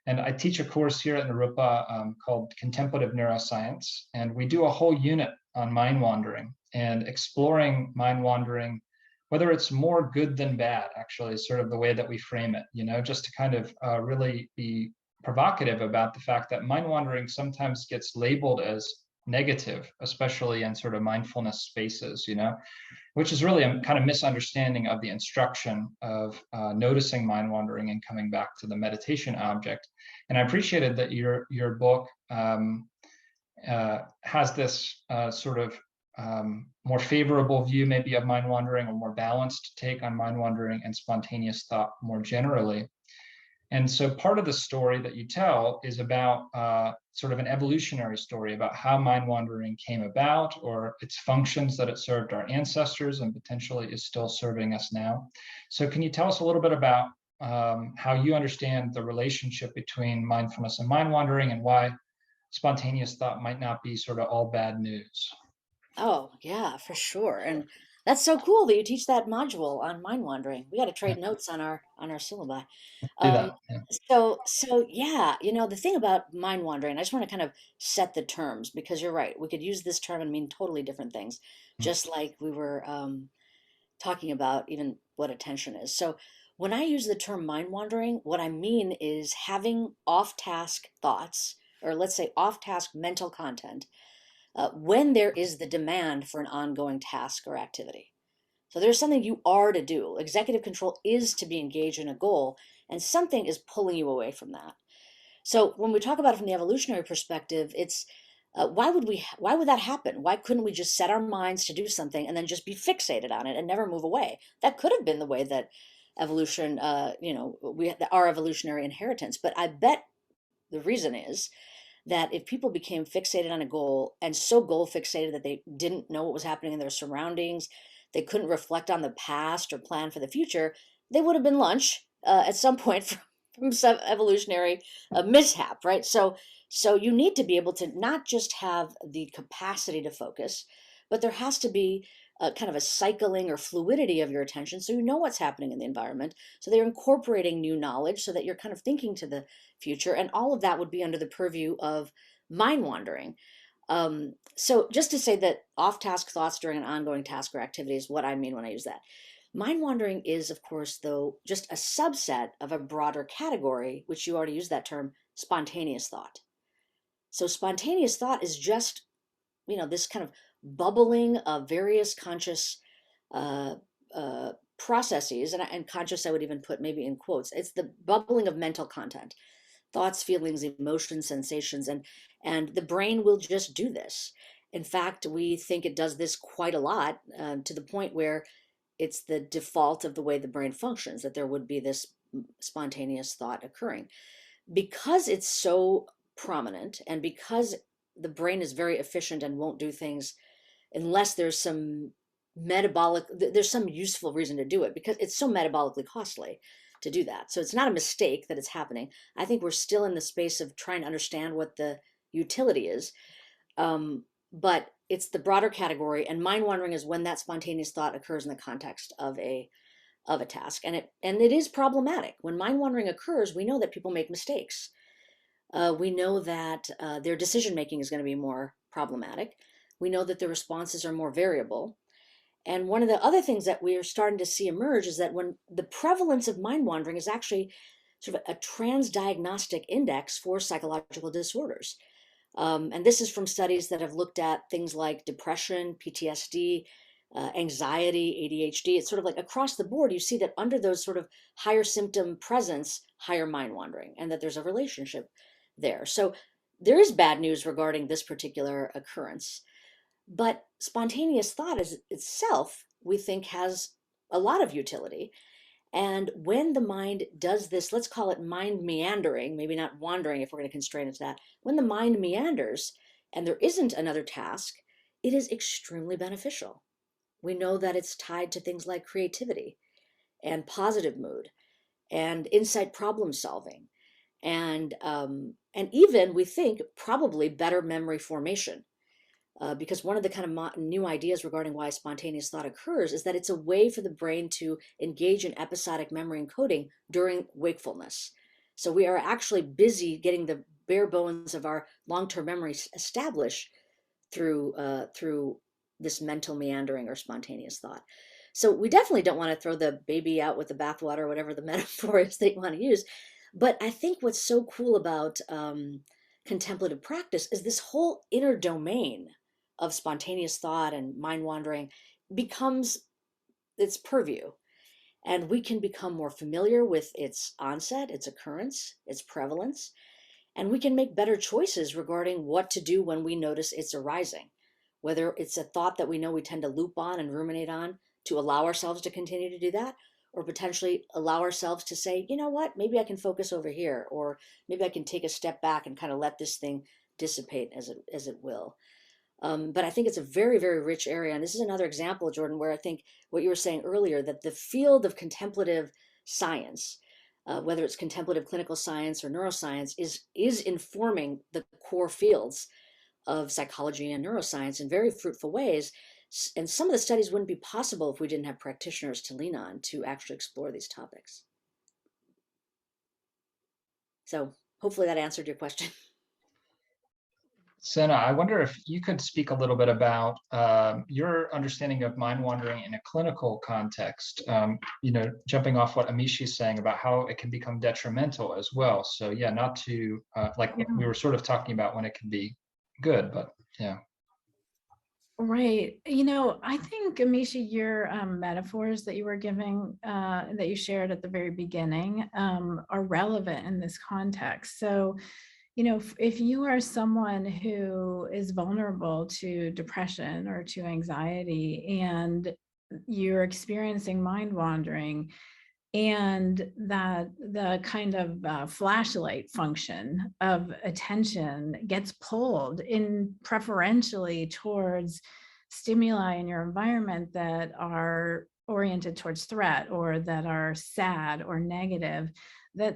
And I teach a course here at Naropa called Contemplative Neuroscience, and we do a whole unit on mind wandering and exploring mind wandering, whether it's more good than bad, actually, is sort of the way that we frame it, you know, just to kind of really be provocative about the fact that mind wandering sometimes gets labeled as negative, especially in sort of mindfulness spaces, you know, which is really a kind of misunderstanding of the instruction of noticing mind wandering and coming back to the meditation object. And I appreciated that your book has this sort of more favorable view maybe of mind wandering, or more balanced take on mind wandering and spontaneous thought more generally. And so part of the story that you tell is about sort of an evolutionary story about how mind wandering came about, or its functions that it served our ancestors and potentially is still serving us now. So can you tell us a little bit about how you understand the relationship between mindfulness and mind wandering, and why spontaneous thought might not be sort of all bad news? Oh, yeah, for sure. And that's so cool that you teach that module on mind wandering. We got to Yeah, trade notes on our syllabi. do Um, that. Yeah. so yeah, you know, the thing about mind wandering, I just want to kind of set the terms, because you're right. We could use this term and mean totally different things, just like we were talking about even what attention is. So when I use the term mind wandering, what I mean is having off-task thoughts, or let's say off-task mental content, when there is the demand for an ongoing task or activity. So there's something you are to do. Executive control is to be engaged in a goal, and something is pulling you away from that. So when we talk about it from the evolutionary perspective, it's why would that happen? Why couldn't we just set our minds to do something and then just be fixated on it and never move away? That could have been the way that evolution, you know, our evolutionary inheritance. But I bet the reason is that if people became fixated on a goal, and so goal fixated that they didn't know what was happening in their surroundings, they couldn't reflect on the past or plan for the future, they would have been lunch at some point from some evolutionary mishap, right? So you need to be able to not just have the capacity to focus, but there has to be a kind of a cycling or fluidity of your attention, so you know what's happening in the environment, so they're incorporating new knowledge, so that you're kind of thinking to the future, and all of that would be under the purview of mind wandering. So just to say that off-task thoughts during an ongoing task or activity is what I mean when I use that. Mind wandering is, of course, though, just a subset of a broader category, which you already used that term, spontaneous thought. So spontaneous thought is just, this kind of bubbling of various conscious processes, and conscious I would even put maybe in quotes. It's the bubbling of mental content, thoughts, feelings, emotions, sensations, and the brain will just do this. In fact, we think it does this quite a lot, to the point where it's the default of the way the brain functions, that there would be this spontaneous thought occurring. Because it's so prominent, and because the brain is very efficient and won't do things unless there's some useful reason to do it, because it's so metabolically costly to do that. So it's not a mistake that it's happening. I think we're still in the space of trying to understand what the utility is. But it's the broader category, and mind wandering is when that spontaneous thought occurs in the context of a task, and it is problematic. When mind wandering occurs, we know that people make mistakes. We know that their decision making is going to be more problematic. We know that their responses are more variable. And one of the other things that we are starting to see emerge is that when the prevalence of mind wandering is actually sort of a transdiagnostic index for psychological disorders. And this is from studies that have looked at things like depression, PTSD, anxiety, ADHD. It's sort of like across the board, you see that under those sort of higher symptom presence, higher mind wandering, and that there's a relationship there. So there is bad news regarding this particular occurrence. But spontaneous thought itself, we think, has a lot of utility. And when the mind does this, let's call it mind meandering, maybe not wandering if we're going to constrain it to that. When the mind meanders and there isn't another task, it is extremely beneficial. We know that it's tied to things like creativity and positive mood and insight problem solving, and even, we think, probably better memory formation. Because one of the kind of new ideas regarding why spontaneous thought occurs is that it's a way for the brain to engage in episodic memory encoding during wakefulness. So we are actually busy getting the bare bones of our long-term memory established through this mental meandering or spontaneous thought. So we definitely don't want to throw the baby out with the bathwater, or whatever the metaphor is that you want to use. But I think what's so cool about contemplative practice is this whole inner domain of spontaneous thought and mind wandering becomes its purview. And we can become more familiar with its onset, its occurrence, its prevalence, and we can make better choices regarding what to do when we notice it's arising. Whether it's a thought that we know we tend to loop on and ruminate on, to allow ourselves to continue to do that, or potentially allow ourselves to say, you know what, maybe I can focus over here, or maybe I can take a step back and kind of let this thing dissipate as it will. But I think it's a very, very rich area. And this is another example, Jordan, where I think what you were saying earlier, that the field of contemplative science, whether it's contemplative clinical science or neuroscience, is informing the core fields of psychology and neuroscience in very fruitful ways. And some of the studies wouldn't be possible if we didn't have practitioners to lean on to actually explore these topics. So hopefully that answered your question. Sona, I wonder if you could speak a little bit about your understanding of mind wandering in a clinical context, jumping off what Amishi is saying about how it can become detrimental as well. So yeah, not to, we were sort of talking about when it can be good, but yeah. Right. I think, Amishi, your metaphors that you were giving, that you shared at the very beginning, are relevant in this context. So, if you are someone who is vulnerable to depression or to anxiety, and you're experiencing mind wandering, and that the kind of flashlight function of attention gets pulled in preferentially towards stimuli in your environment that are oriented towards threat or that are sad or negative, that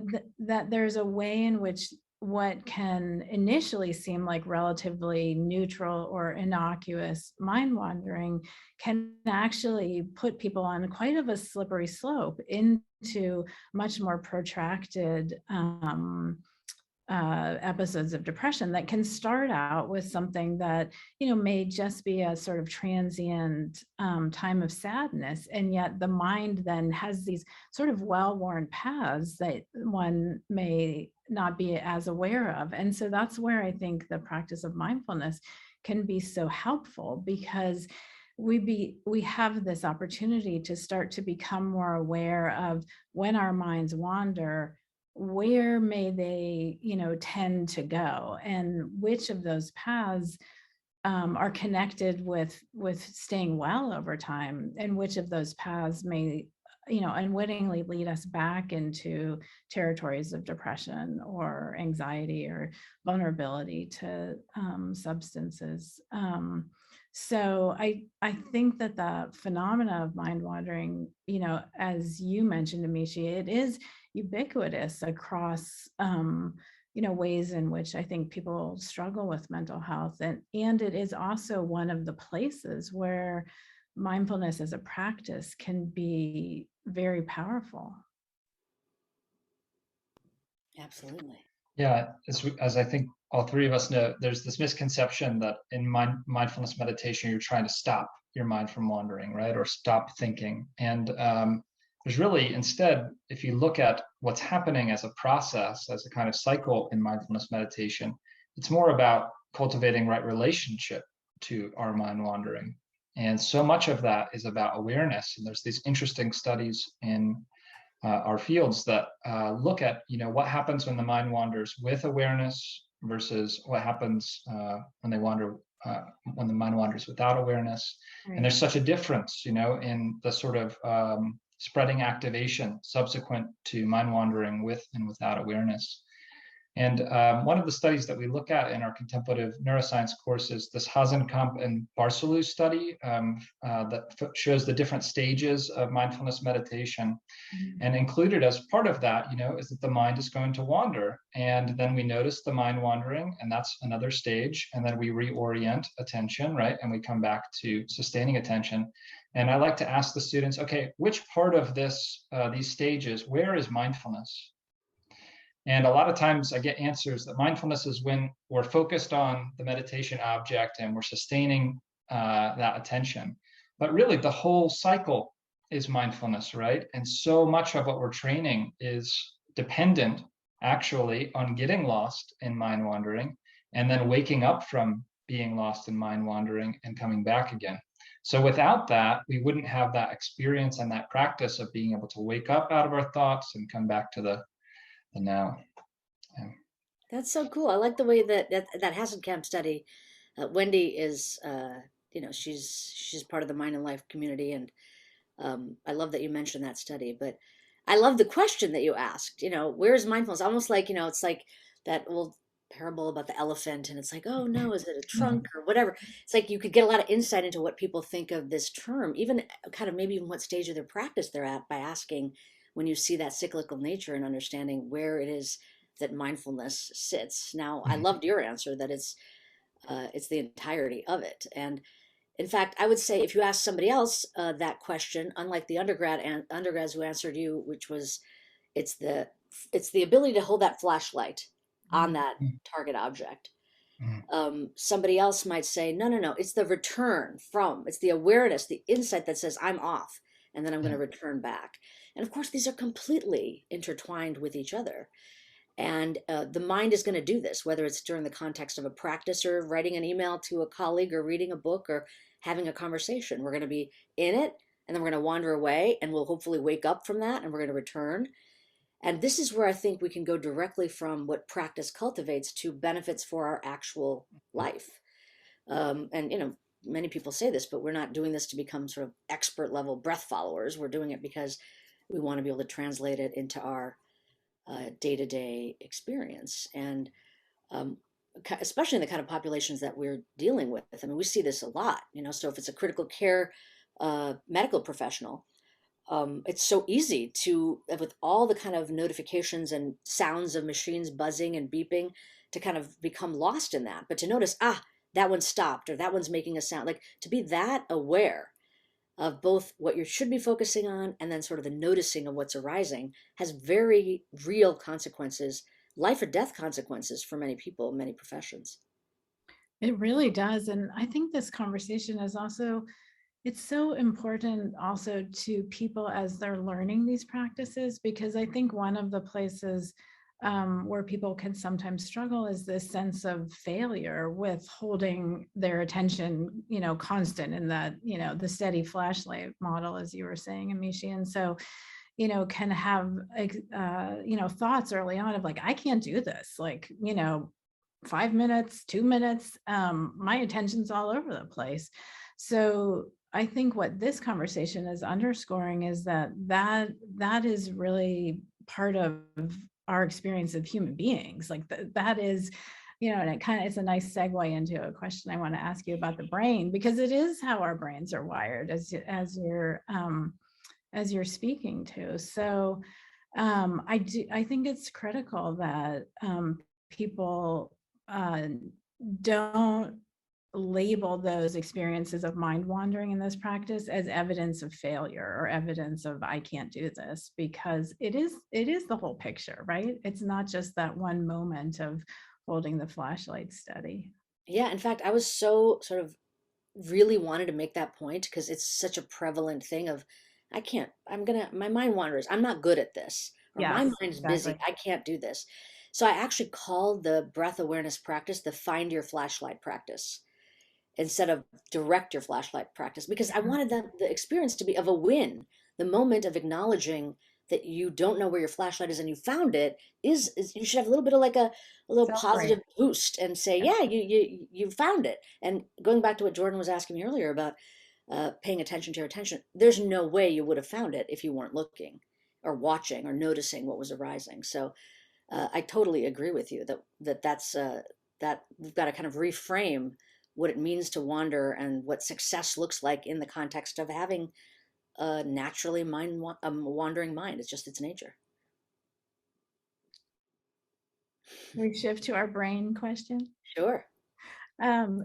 there's a way in which what can initially seem like relatively neutral or innocuous mind wandering can actually put people on quite of a slippery slope into much more protracted episodes of depression that can start out with something that, may just be a sort of transient time of sadness. And yet the mind then has these sort of well-worn paths that one may not be as aware of. And so that's where I think the practice of mindfulness can be so helpful, because we have this opportunity to start to become more aware of when our minds wander, where may they, tend to go, and which of those paths are connected with staying well over time, and which of those paths may, unwittingly lead us back into territories of depression or anxiety or vulnerability to substances. So I think that the phenomena of mind wandering, as you mentioned, Amishi, it is ubiquitous across ways in which I think people struggle with mental health, and it is also one of the places where mindfulness as a practice can be very powerful. Absolutely. Yeah, as I think all three of us know, there's this misconception that in mindfulness meditation, you're trying to stop your mind from wandering, right? Or stop thinking. And there's really, instead, if you look at what's happening as a process, as a kind of cycle in mindfulness meditation, it's more about cultivating right relationship to our mind wandering. And so much of that is about awareness. And there's these interesting studies in our fields that look at, what happens when the mind wanders with awareness versus what happens when the mind wanders without awareness. Right. And there's such a difference, in the sort of spreading activation subsequent to mind wandering with and without awareness. And one of the studies that we look at in our contemplative neuroscience course is this Hazenkamp and Barcelou study that shows the different stages of mindfulness meditation. Mm-hmm. And included as part of that, is that the mind is going to wander. And then we notice the mind wandering, and that's another stage. And then we reorient attention, right? And we come back to sustaining attention. And I like to ask the students, okay, which part of these stages, where is mindfulness? And a lot of times I get answers that mindfulness is when we're focused on the meditation object and we're sustaining that attention. But really the whole cycle is mindfulness, right? And so much of what we're training is dependent actually on getting lost in mind wandering and then waking up from being lost in mind wandering and coming back again. So without that, we wouldn't have that experience and that practice of being able to wake up out of our thoughts and come back to the now. Yeah. That's so cool. I like the way that Hasenkamp study. Wendy is, she's part of the Mind and Life community, and I love that you mentioned that study. But I love the question that you asked. Where is mindfulness? Almost like, it's like that old parable about the elephant, and it's like, oh no, is it a trunk or whatever? It's like you could get a lot of insight into what people think of this term, even kind of maybe even what stage of their practice they're at, by asking, when you see that cyclical nature and understanding where it is that mindfulness sits. Now, I loved your answer that it's the entirety of it. And in fact, I would say if you ask somebody else that question, unlike the undergrads who answered you, which was, it's the ability to hold that flashlight on that target object. Somebody else might say, no, it's the return from, it's the awareness, the insight that says I'm off, and then I'm going to return back. And of course, these are completely intertwined with each other. And the mind is going to do this, whether it's during the context of a practice or writing an email to a colleague or reading a book or having a conversation. We're going to be in it, and then we're going to wander away, and we'll hopefully wake up from that, and we're going to return. And this is where I think we can go directly from what practice cultivates to benefits for our actual life. And many people say this, but we're not doing this to become sort of expert level breath followers. We're doing it because we want to be able to translate it into our day-to-day experience. And especially in the kind of populations that we're dealing with. I mean, we see this a lot, so if it's a critical care medical professional, it's so easy to, with all the kind of notifications and sounds of machines buzzing and beeping, to kind of become lost in that. But to notice, that one stopped, or that one's making a sound, like to be that aware of both what you should be focusing on and then sort of the noticing of what's arising has very real consequences, life or death consequences for many people, many professions. It really does. And I think this conversation is also, it's so important also to people as they're learning these practices, because I think one of the places where people can sometimes struggle is this sense of failure with holding their attention, constant in that, the steady flashlight model, as you were saying, Amishi. And so, can have, thoughts early on of like, I can't do this, like, 5 minutes, 2 minutes, my attention's all over the place. So I think what this conversation is underscoring is that is really part of our experience of human beings. Like that is, and it's a nice segue into a question I want to ask you about the brain, because it is how our brains are wired, as you're speaking to. So I think it's critical that people don't label those experiences of mind wandering in this practice as evidence of failure or evidence of I can't do this, because it is the whole picture, right? It's not just that one moment of holding the flashlight steady. Yeah, in fact, I was so sort of really wanted to make that point because it's such a prevalent thing of my mind wanders, I'm not good at this, or my Yes, mind's busy, exactly. I can't do this. So I actually called the breath awareness practice the find your flashlight practice instead of direct your flashlight practice, because I wanted the experience to be of a win. The moment of acknowledging that you don't know where your flashlight is and you found it is you should have a little bit of like a little Celebrate. positive boost and say, Yep. yeah, you found it. And going back to what Jordan was asking me earlier about paying attention to your attention, there's no way you would have found it if you weren't looking or watching or noticing what was arising. So I totally agree with you that we've got to kind of reframe what it means to wander and what success looks like in the context of having a naturally wandering mind. It's just its nature. We shift to our brain question. Sure.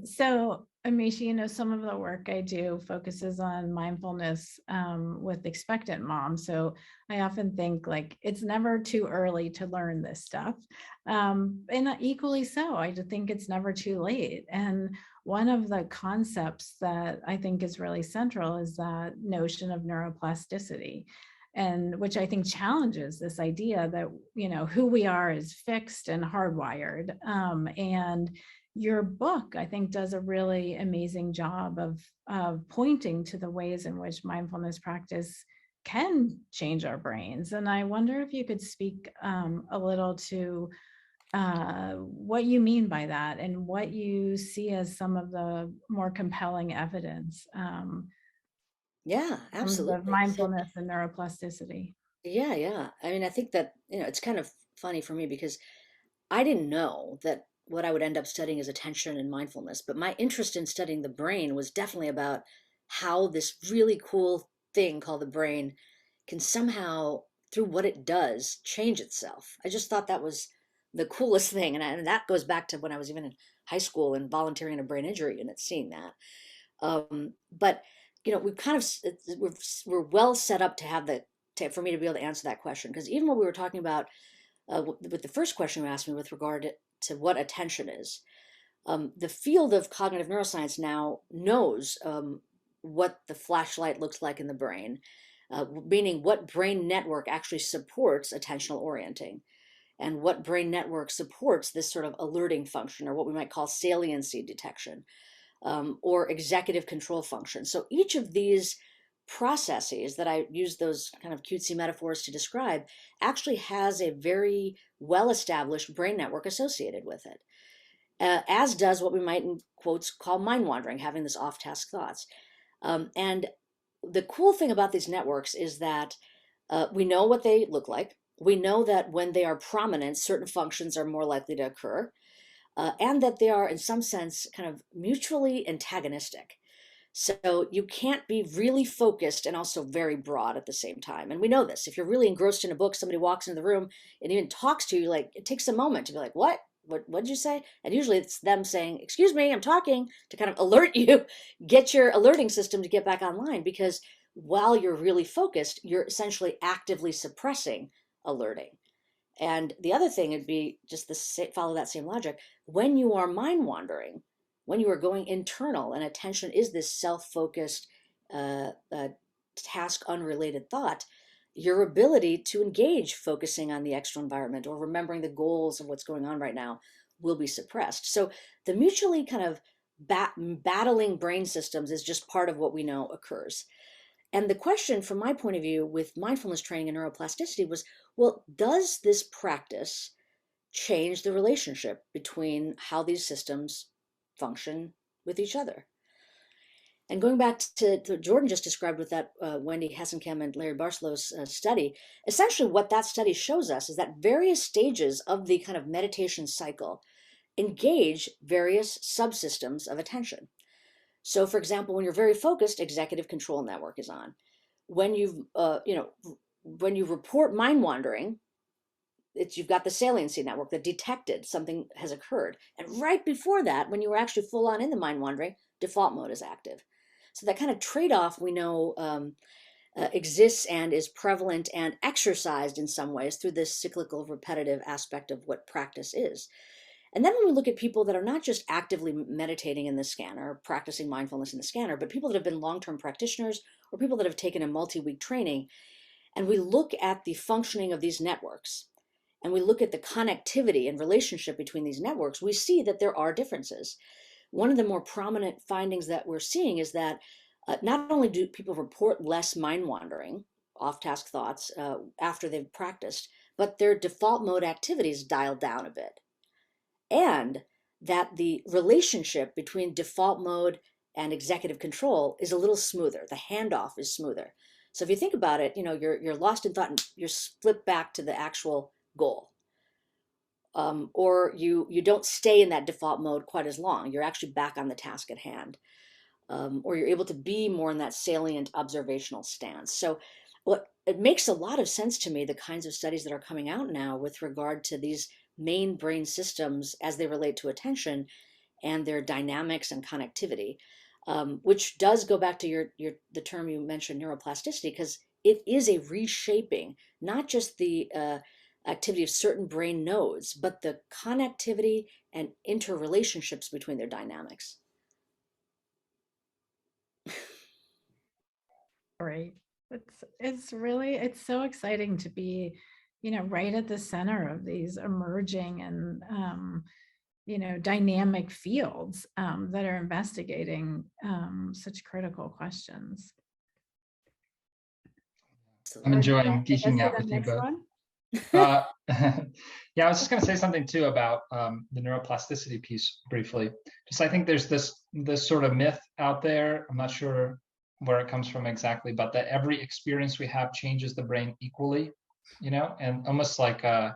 So Amishi, some of the work I do focuses on mindfulness with expectant moms. So I often think like it's never too early to learn this stuff. And equally so, I think it's never too late. And one of the concepts that I think is really central is that notion of neuroplasticity, and which I think challenges this idea that, who we are is fixed and hardwired. And your book, I think, does a really amazing job of pointing to the ways in which mindfulness practice can change our brains. And I wonder if you could speak a little to what you mean by that and what you see as some of the more compelling evidence Yeah, of absolutely. So mindfulness and neuroplasticity. yeah. I mean, I think that, it's kind of funny for me because I didn't know that what I would end up studying is attention and mindfulness, but my interest in studying the brain was definitely about how this really cool thing called the brain can somehow, through what it does, change itself. I just thought that was the coolest thing. And that goes back to when I was even in high school and volunteering in a brain injury unit, seeing that. But we kind of we're well set up to have for me to be able to answer that question, because even what we were talking about with the first question you asked me with regard to what attention is, the field of cognitive neuroscience now knows what the flashlight looks like in the brain, meaning what brain network actually supports attentional orienting and what brain network supports this sort of alerting function, or what we might call saliency detection, or executive control function. So each of these processes that I use those kind of cutesy metaphors to describe actually has a very well-established brain network associated with it, as does what we might in quotes call mind wandering, having this off-task thoughts. And the cool thing about these networks is that we know what they look like. We know that when they are prominent, certain functions are more likely to occur, and that they are, in some sense, kind of mutually antagonistic. So you can't be really focused and also very broad at the same time. And we know this. If you're really engrossed in a book, somebody walks into the room and even talks to you, like it takes a moment to be like, what? What did you say? And usually it's them saying, excuse me, I'm talking, to kind of alert you, get your alerting system to get back online, because while you're really focused, you're essentially actively suppressing alerting. And the other thing would be just follow that same logic. When you are mind wandering, when you are going internal, and attention is this self-focused, task unrelated thought, your ability to engage focusing on the external environment or remembering the goals of what's going on right now will be suppressed. So the mutually kind of battling brain systems is just part of what we know occurs. And the question from my point of view with mindfulness training and neuroplasticity was, well, does this practice change the relationship between how these systems function with each other? And going back to Jordan just described with that Wendy Hessenkamp and Larry Barcelow's study, essentially what that study shows us is that various stages of the kind of meditation cycle engage various subsystems of attention. So for example, when you're very focused, executive control network is on. When when you report mind wandering, you've got the saliency network that detected something has occurred. And right before that, when you were actually full on in the mind wandering, default mode is active. So that kind of trade-off we know exists and is prevalent and exercised in some ways through this cyclical repetitive aspect of what practice is. And then when we look at people that are not just actively meditating in the scanner, practicing mindfulness in the scanner, but people that have been long-term practitioners or people that have taken a multi-week training, and we look at the functioning of these networks, and we look at the connectivity and relationship between these networks, we see that there are differences. One of the more prominent findings that we're seeing is that not only do people report less mind wandering, off-task thoughts after they've practiced, but their default mode activities dialed down a bit. And that the relationship between default mode and executive control is a little smoother. The handoff is smoother. So if you think about it, you're lost in thought and you're flipped back to the actual goal. Or you don't stay in that default mode quite as long. You're actually back on the task at hand. Or you're able to be more in that salient observational stance. So it makes a lot of sense to me, the kinds of studies that are coming out now with regard to these main brain systems as they relate to attention and their dynamics and connectivity, which does go back to the term you mentioned, neuroplasticity, because it is a reshaping, not just the activity of certain brain nodes, but the connectivity and interrelationships between their dynamics. Great. It's so exciting to be, right at the center of these emerging and, dynamic fields that are investigating such critical questions. I'm enjoying geeking out with you both. Yeah, I was just going to say something too about the neuroplasticity piece briefly. Just I think there's this sort of myth out there. I'm not sure where it comes from exactly, but that every experience we have changes the brain equally, and almost like I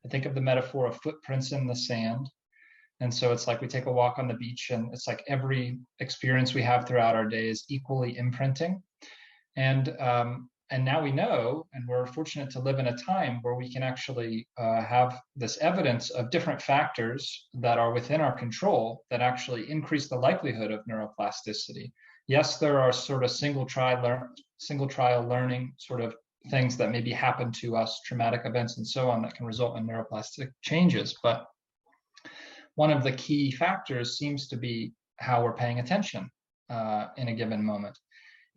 think of the metaphor of footprints in the sand. And so it's like we take a walk on the beach and it's like every experience we have throughout our day is equally imprinting. And now we know, and we're fortunate to live in a time where we can actually have this evidence of different factors that are within our control that actually increase the likelihood of neuroplasticity. Yes, there are sort of single trial learning sort of things that maybe happen to us, traumatic events and so on, that can result in neuroplastic changes. But one of the key factors seems to be how we're paying attention in a given moment.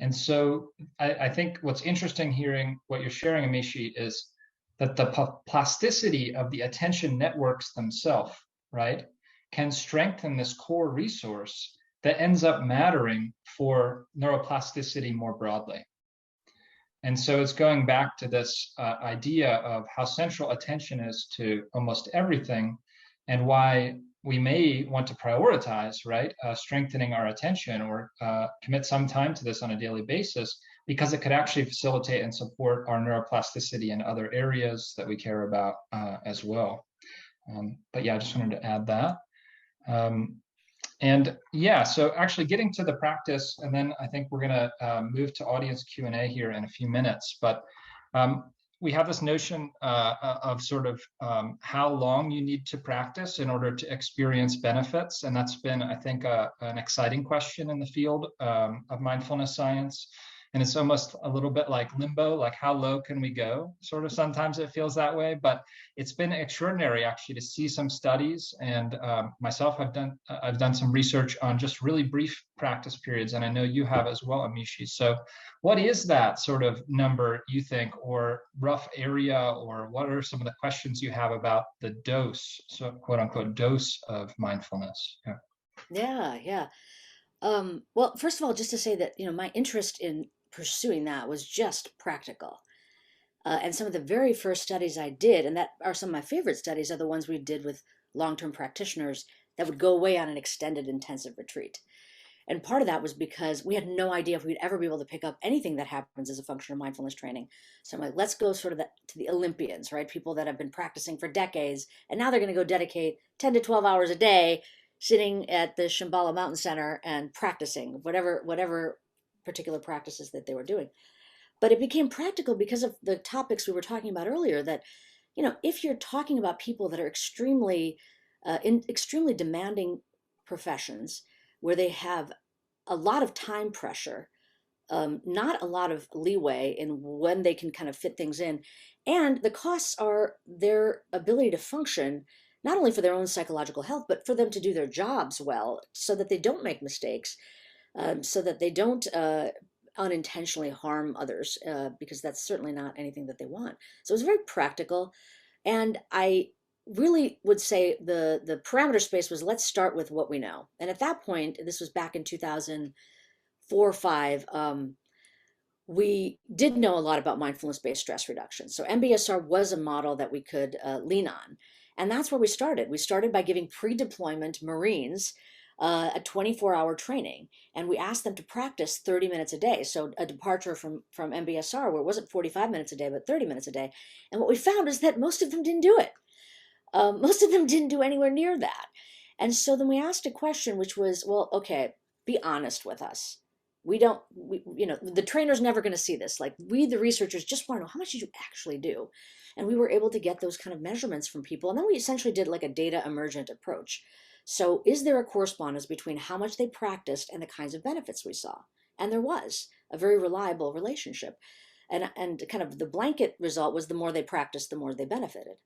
And so I think what's interesting hearing what you're sharing, Amishi, is that the plasticity of the attention networks themselves, right, can strengthen this core resource that ends up mattering for neuroplasticity more broadly. And so it's going back to this idea of how central attention is to almost everything, and why we may want to prioritize, right, strengthening our attention or commit some time to this on a daily basis, because it could actually facilitate and support our neuroplasticity in other areas that we care about as well. But yeah, I just wanted to add that. And yeah, so actually getting to the practice, and then I think we're going to move to audience Q&A here in a few minutes. But we have this notion of sort of how long you need to practice in order to experience benefits. And that's been, I think, an exciting question in the field of mindfulness science. And it's almost a little bit like limbo, like how low can we go? Sort of sometimes it feels that way, but it's been extraordinary actually to see some studies. And myself, I've done some research on just really brief practice periods, and I know you have as well, Amishi. So what is that sort of number you think, or rough area, or what are some of the questions you have about the dose, so quote unquote dose of mindfulness? Yeah. Well, first of all, just to say that, my interest in pursuing that was just practical. And some of the very first studies I did, and that are some of my favorite studies, are the ones we did with long-term practitioners that would go away on an extended intensive retreat. And part of that was because we had no idea if we'd ever be able to pick up anything that happens as a function of mindfulness training. So I'm like, let's go sort of to the Olympians, right? People that have been practicing for decades, and now they're going to go dedicate 10 to 12 hours a day sitting at the Shambhala Mountain Center and practicing whatever particular practices that they were doing. But it became practical because of the topics we were talking about earlier, that, if you're talking about people that are extremely in extremely demanding professions where they have a lot of time pressure, not a lot of leeway in when they can kind of fit things in, and the costs are their ability to function, not only for their own psychological health, but for them to do their jobs well, so that they don't make mistakes, so that they don't unintentionally harm others, because that's certainly not anything that they want. So it was very practical. And I really would say the parameter space was, let's start with what we know. And at that point, this was back in 2004 or 5, we did know a lot about mindfulness-based stress reduction. So MBSR was a model that we could lean on. And that's where we started. We started by giving pre-deployment Marines a 24-hour training, and we asked them to practice 30 minutes a day. So a departure from MBSR, where it wasn't 45 minutes a day, but 30 minutes a day. And what we found is that most of them didn't do it. Most of them didn't do anywhere near that. And so then we asked a question, which was, well, okay, be honest with us. The trainer's never going to see this. Like, we, the researchers, just want to know, how much did you actually do? And we were able to get those kind of measurements from people. And then we essentially did like a data emergent approach. So is there a correspondence between how much they practiced and the kinds of benefits we saw? And there was a very reliable relationship. And kind of the blanket result was, the more they practiced, the more they benefited.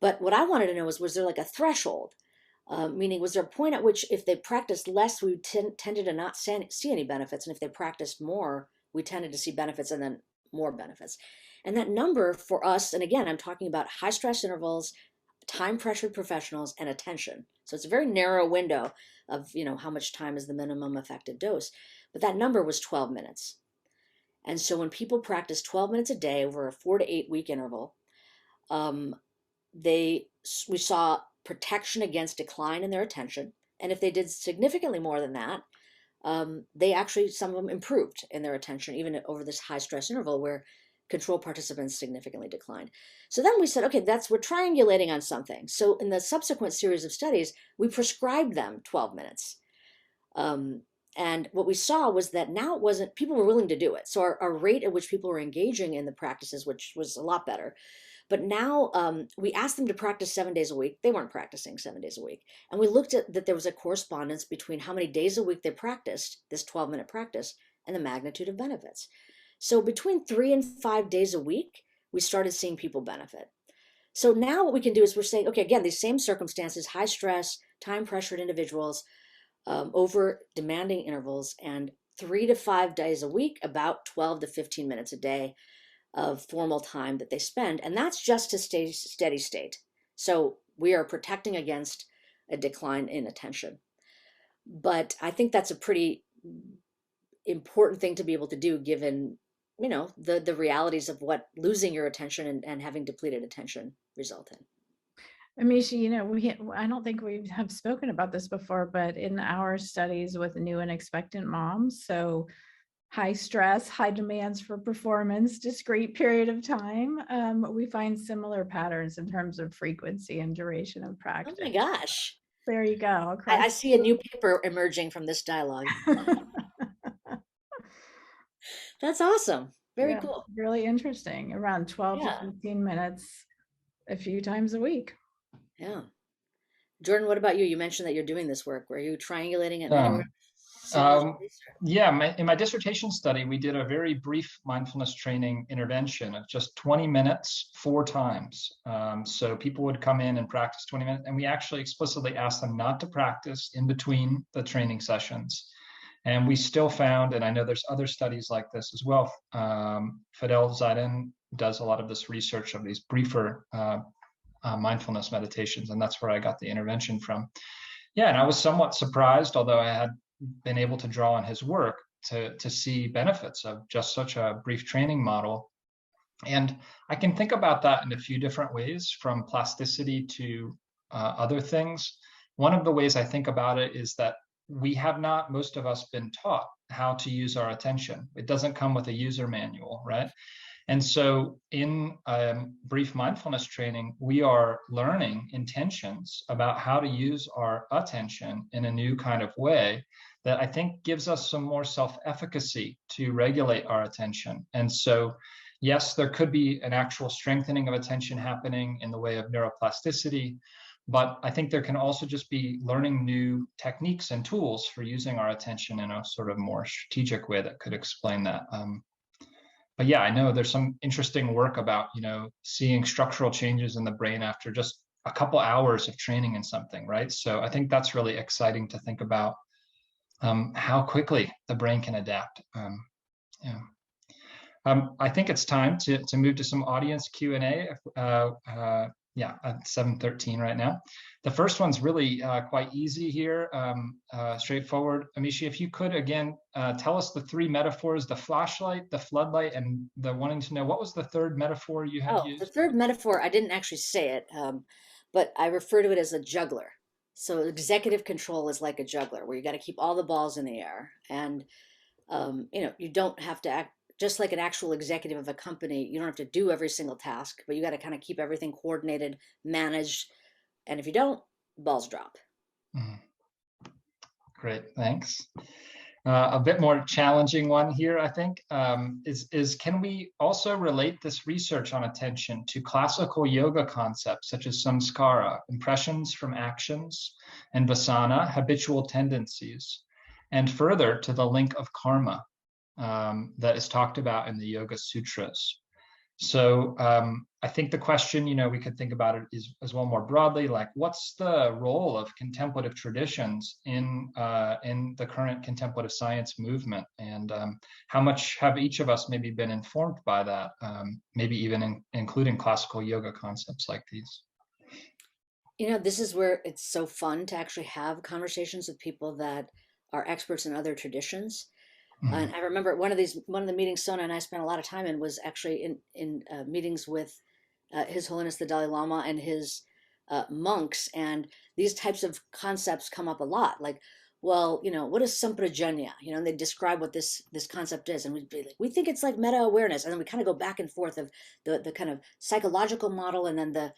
But what I wanted to know was there like a threshold? Meaning, was there a point at which if they practiced less, we tended to not see any benefits, and if they practiced more, we tended to see benefits and then more benefits? And that number for us, and again, I'm talking about high stress intervals, time pressured professionals, and attention. So it's a very narrow window of, how much time is the minimum effective dose. But that number was 12 minutes. And so when people practice 12 minutes a day over a 4 to 8 week interval, we saw protection against decline in their attention. And if they did significantly more than that, they actually, some of them improved in their attention, even over this high stress interval where control participants significantly declined. So then we said, okay, we're triangulating on something. So in the subsequent series of studies, we prescribed them 12 minutes. And what we saw was that now it wasn't, people were willing to do it. So our rate at which people were engaging in the practices, which was a lot better. But now we asked them to practice 7 days a week. They weren't practicing 7 days a week. And we looked at that there was a correspondence between how many days a week they practiced this 12-minute practice and the magnitude of benefits. So between 3 and 5 days a week, we started seeing people benefit. So now what we can do is we're saying, okay, again, these same circumstances, high stress, time pressured individuals, over demanding intervals, and 3 to 5 days a week, about 12 to 15 minutes a day of formal time that they spend. And that's just to stay steady state. So we are protecting against a decline in attention. But I think that's a pretty important thing to be able to do, given, the realities of what losing your attention and having depleted attention result in. Amishi, I don't think we have spoken about this before, but in our studies with new and expectant moms, so high stress, high demands for performance, discrete period of time, we find similar patterns in terms of frequency and duration of practice. Oh my gosh. There you go. I Across. see a new paper emerging from this dialogue. That's awesome. Very Yeah, cool. really interesting. Around 12 to Yeah. 15 minutes a few times a week. Yeah. Jordan, what about you? You mentioned that you're doing this work. Were you triangulating it in any way? Um, yeah, in my dissertation study, we did a very brief mindfulness training intervention of just 20 minutes, 4 times. So people would come in and practice 20 minutes, and we actually explicitly asked them not to practice in between the training sessions. And we still found, and I know there's other studies like this as well. Fidel Zaiden does a lot of this research of these briefer mindfulness meditations, and that's where I got the intervention from. Yeah, and I was somewhat surprised, although I had been able to draw on his work to see benefits of just such a brief training model. And I can think about that in a few different ways, from plasticity to other things. One of the ways I think about it is that we have not, most of us, been taught how to use our attention. It doesn't come with a user manual, right? And so in brief mindfulness training, we are learning intentions about how to use our attention in a new kind of way that I think gives us some more self-efficacy to regulate our attention. And so, yes, there could be an actual strengthening of attention happening in the way of neuroplasticity, but I think there can also just be learning new techniques and tools for using our attention in a sort of more strategic way that could explain that. But yeah, I know there's some interesting work about, seeing structural changes in the brain after just a couple hours of training in something, right? So I think that's really exciting to think about how quickly the brain can adapt. Yeah. I think it's time to move to some audience Q&A. Yeah, at 7:13 right now. The first one's really quite easy here, straightforward. Amishi, if you could again tell us the 3 metaphors: the flashlight, the floodlight, and the wanting to know. What was the third metaphor you had The used? third metaphor, I didn't actually say it, but I refer to it as a juggler. So executive control is like a juggler, where you got to keep all the balls in the air, and you don't have to act just like an actual executive of a company. You don't have to do every single task, but you got to kind of keep everything coordinated, managed, and if you don't, balls drop. Great, thanks. A bit more challenging one here, I think, is can we also relate this research on attention to classical yoga concepts such as samskara, impressions from actions, and vasana, habitual tendencies, and further to the link of karma that is talked about in the Yoga Sutras? So I think the question, we could think about it as well more broadly, like what's the role of contemplative traditions in the current contemplative science movement, and how much have each of us maybe been informed by that, maybe even including classical yoga concepts like these? This is where it's so fun to actually have conversations with people that are experts in other traditions. And I remember one of the meetings Sona and I spent a lot of time in was actually in meetings with His Holiness the Dalai Lama and his monks, and these types of concepts come up a lot. Like, well, what is samprajanya? And they describe what this concept is, and we'd be like, we think it's like meta awareness, and then we kind of go back and forth of the kind of psychological model and then the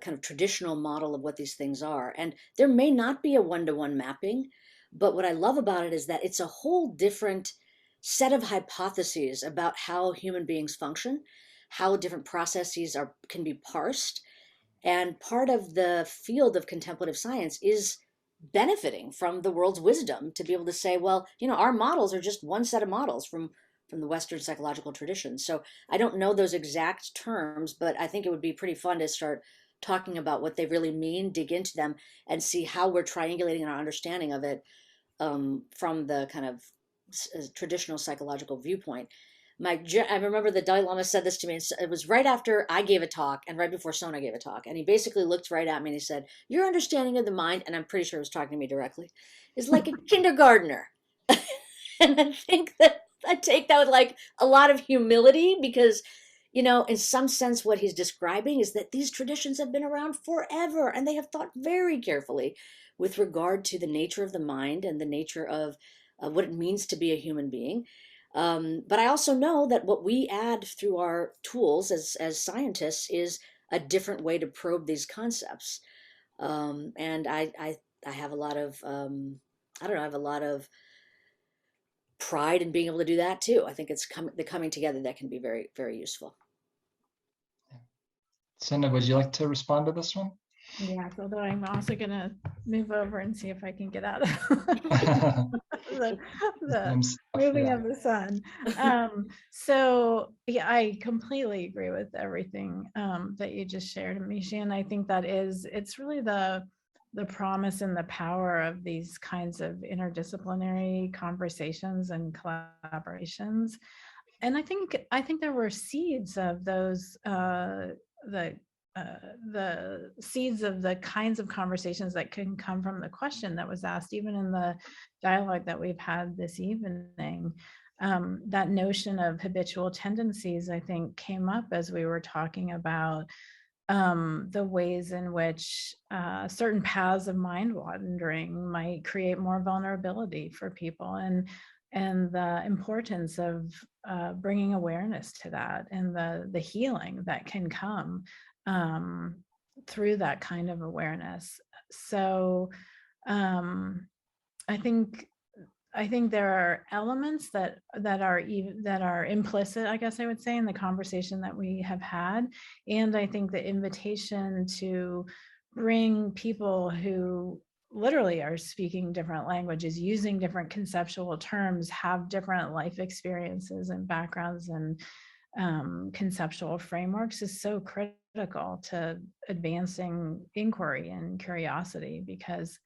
kind of traditional model of what these things are. And there may not be a one-to-one mapping. But what I love about it is that it's a whole different set of hypotheses about how human beings function, how different processes can be parsed. And part of the field of contemplative science is benefiting from the world's wisdom to be able to say, well, our models are just one set of models from the Western psychological tradition. So I don't know those exact terms, but I think it would be pretty fun to start talking about what they really mean, dig into them, and see how we're triangulating our understanding of it from the kind of traditional psychological viewpoint. I remember the Dalai Lama said this to me. It was right after I gave a talk and right before Sona gave a talk. And he basically looked right at me and he said, your understanding of the mind, and I'm pretty sure he was talking to me directly, is like a kindergartner. And I think that I take that with like a lot of humility because, in some sense, what he's describing is that these traditions have been around forever and they have thought very carefully with regard to the nature of the mind and the nature of what it means to be a human being. But I also know that what we add through our tools as scientists is a different way to probe these concepts. And I have a lot of, I don't know, I have a lot of pride in being able to do that too. I think it's the coming together that can be very, very useful. Sona, would you like to respond to this one? Yes, although I'm also going to move over and see if I can get out of the moving of the sun. So yeah, I completely agree with everything that you just shared, Amishi, and I think that it's really the promise and the power of these kinds of interdisciplinary conversations and collaborations. And I think there were seeds of those the seeds of the kinds of conversations that can come from the question that was asked, even in the dialogue that we've had this evening. That notion of habitual tendencies, I think, came up as we were talking about the ways in which certain paths of mind wandering might create more vulnerability for people, and the importance of bringing awareness to that, and the healing that can come through that kind of awareness. So I think there are elements that are implicit, I guess I would say, in the conversation that we have had. And I think the invitation to bring people who literally are speaking different languages, using different conceptual terms, have different life experiences and backgrounds and conceptual frameworks is so critical to advancing inquiry and curiosity, because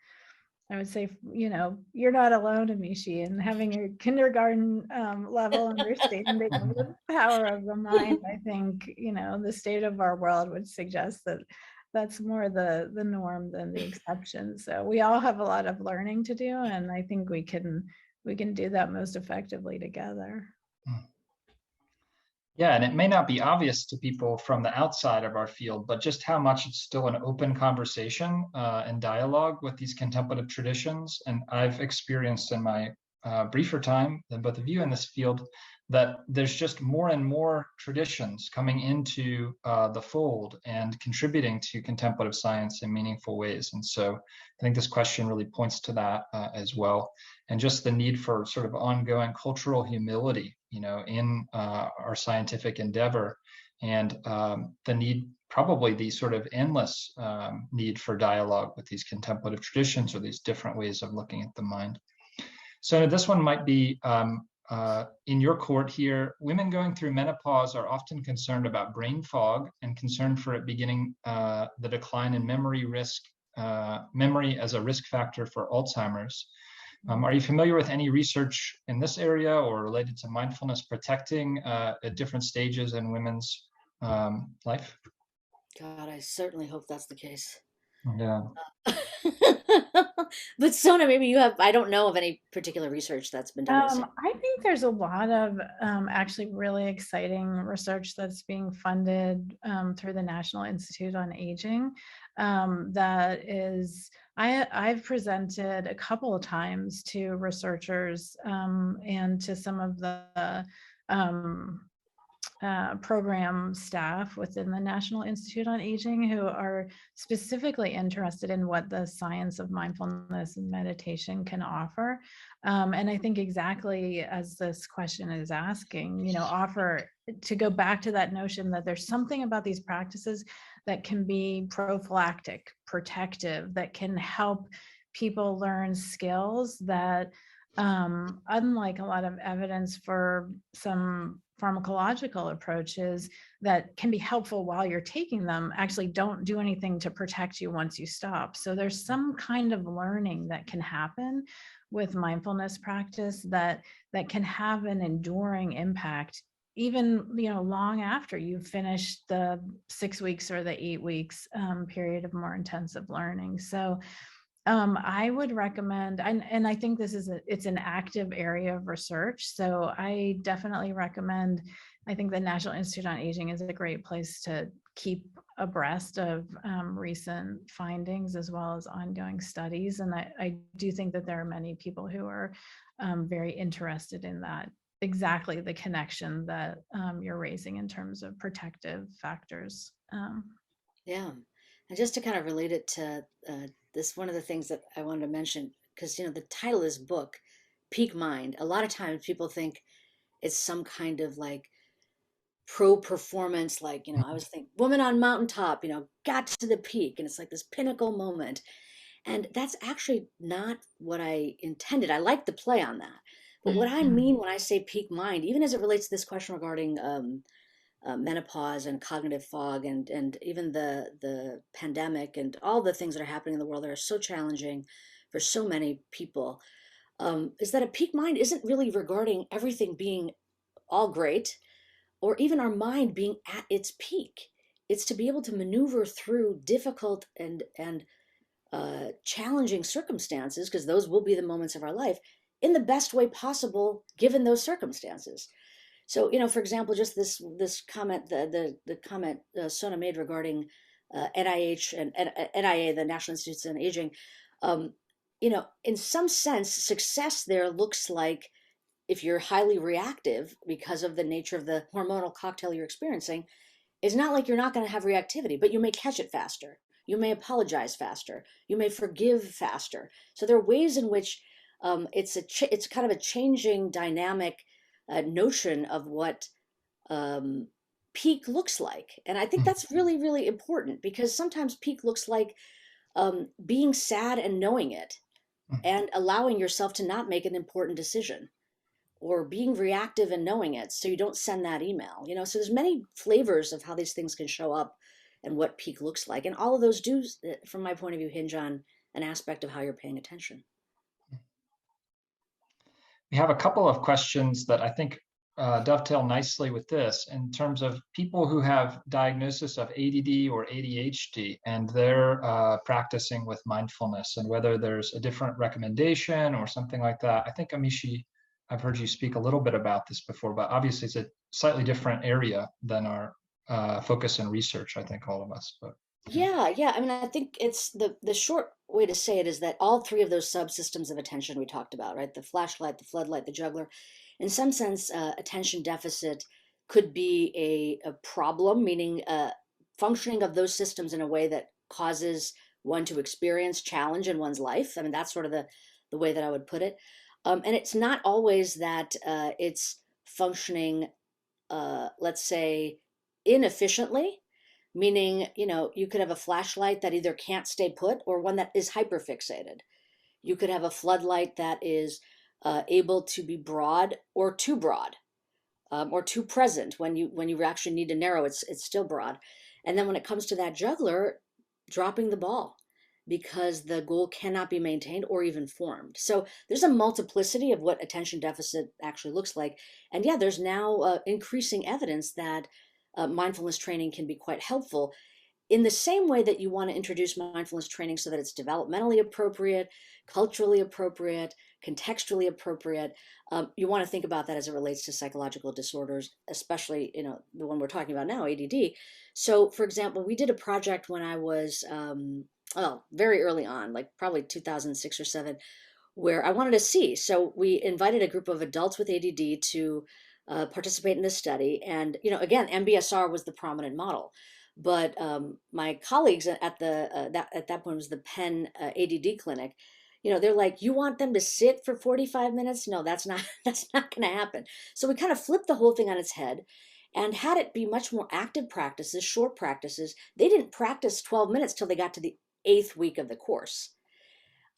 I would say, you're not alone, Amishi, in having a kindergarten level understanding of the power of the mind. I think, the state of our world would suggest that that's more the norm than the exception. So we all have a lot of learning to do, and I think we can do that most effectively together. Yeah, and it may not be obvious to people from the outside of our field, but just how much it's still an open conversation and dialogue with these contemplative traditions. And I've experienced in my briefer time than both of you in this field that there's just more and more traditions coming into the fold and contributing to contemplative science in meaningful ways. And so I think this question really points to that as well. And just the need for sort of ongoing cultural humility, in our scientific endeavor, and the need, probably the sort of endless need for dialogue with these contemplative traditions or these different ways of looking at the mind. So this one might be in your court here. Women going through menopause are often concerned about brain fog and concerned for it beginning the decline in memory as a risk factor for Alzheimer's. Are you familiar with any research in this area or related to mindfulness protecting at different stages in women's life? God, I certainly hope that's the case. Yeah. But Sona, maybe you have, I don't know of any particular research that's been done. I think there's a lot of actually really exciting research that's being funded through the National Institute on Aging. That is, I've presented a couple of times to researchers and to some of the program staff within the National Institute on Aging who are specifically interested in what the science of mindfulness and meditation can offer. And I think exactly as this question is asking, offer to go back to that notion that there's something about these practices that can be prophylactic, protective, that can help people learn skills that, unlike a lot of evidence for some pharmacological approaches that can be helpful while you're taking them, actually don't do anything to protect you once you stop. So there's some kind of learning that can happen with mindfulness practice that can have an enduring impact, even long after you've finished the 6 weeks or the 8 weeks period of more intensive learning. So I would recommend, and I think it's an active area of research. So I definitely recommend, I think the National Institute on Aging is a great place to keep abreast of recent findings as well as ongoing studies. And I do think that there are many people who are very interested in that, exactly the connection that you're raising in terms of protective factors. Yeah. And just to kind of relate it to this, one of the things that I wanted to mention, because, the title of this book, Peak Mind, a lot of times people think it's some kind of like pro performance, like, I was thinking woman on mountaintop, got to the peak. And it's like this pinnacle moment. And that's actually not what I intended. I like the play on that. But what I mean when I say peak mind, even as it relates to this question regarding menopause and cognitive fog, and even the pandemic and all the things that are happening in the world that are so challenging for so many people, is that a peak mind isn't really regarding everything being all great or even our mind being at its peak. It's to be able to maneuver through difficult and challenging circumstances, because those will be the moments of our life, in the best way possible given those circumstances. So, for example, just this comment, the comment Sona made regarding NIH and NIA, the National Institutes on Aging, um, in some sense, success there looks like, if you're highly reactive because of the nature of the hormonal cocktail you're experiencing, it's not like you're not going to have reactivity, but you may catch it faster. You may apologize faster. You may forgive faster. So there are ways in which it's kind of a changing dynamic notion of what peak looks like. And I think that's really, really important, because sometimes peak looks like being sad and knowing it and allowing yourself to not make an important decision, or being reactive and knowing it so you don't send that email. So there's many flavors of how these things can show up and what peak looks like, and all of those do, from my point of view, hinge on an aspect of how you're paying attention. We have a couple of questions that I think dovetail nicely with this, in terms of people who have diagnosis of ADD or ADHD and they're practicing with mindfulness, and whether there's a different recommendation or something like that. I think, Amishi, I've heard you speak a little bit about this before, but obviously it's a slightly different area than our focus and research, I think, all of us. But Yeah. I mean, I think it's the short way to say it is that all three of those subsystems of attention we talked about, right? The flashlight, the floodlight, the juggler. In some sense, attention deficit could be a problem, meaning functioning of those systems in a way that causes one to experience challenge in one's life. I mean, that's sort of the way that I would put it. And it's not always that it's functioning, let's say, inefficiently, meaning, you could have a flashlight that either can't stay put, or one that is hyperfixated. You could have a floodlight that is able to be broad or too broad, or too present. When you actually need to narrow, it's still broad. And then when it comes to that juggler, dropping the ball because the goal cannot be maintained or even formed. So there's a multiplicity of what attention deficit actually looks like. And yeah, there's now increasing evidence that mindfulness training can be quite helpful, in the same way that you want to introduce mindfulness training so that it's developmentally appropriate, culturally appropriate, contextually appropriate. You want to think about that as it relates to psychological disorders, especially, the one we're talking about now, ADD. So, for example, we did a project when I was, very early on, like probably 2006 or 7, where I wanted to see. So we invited a group of adults with ADD to participate in this study. And, again, MBSR was the prominent model. But my colleagues at that point was the Penn ADD clinic. They're like, you want them to sit for 45 minutes? No, that's not going to happen. So we kind of flipped the whole thing on its head and had it be much more active practices, short practices. They didn't practice 12 minutes till they got to the 8th week of the course.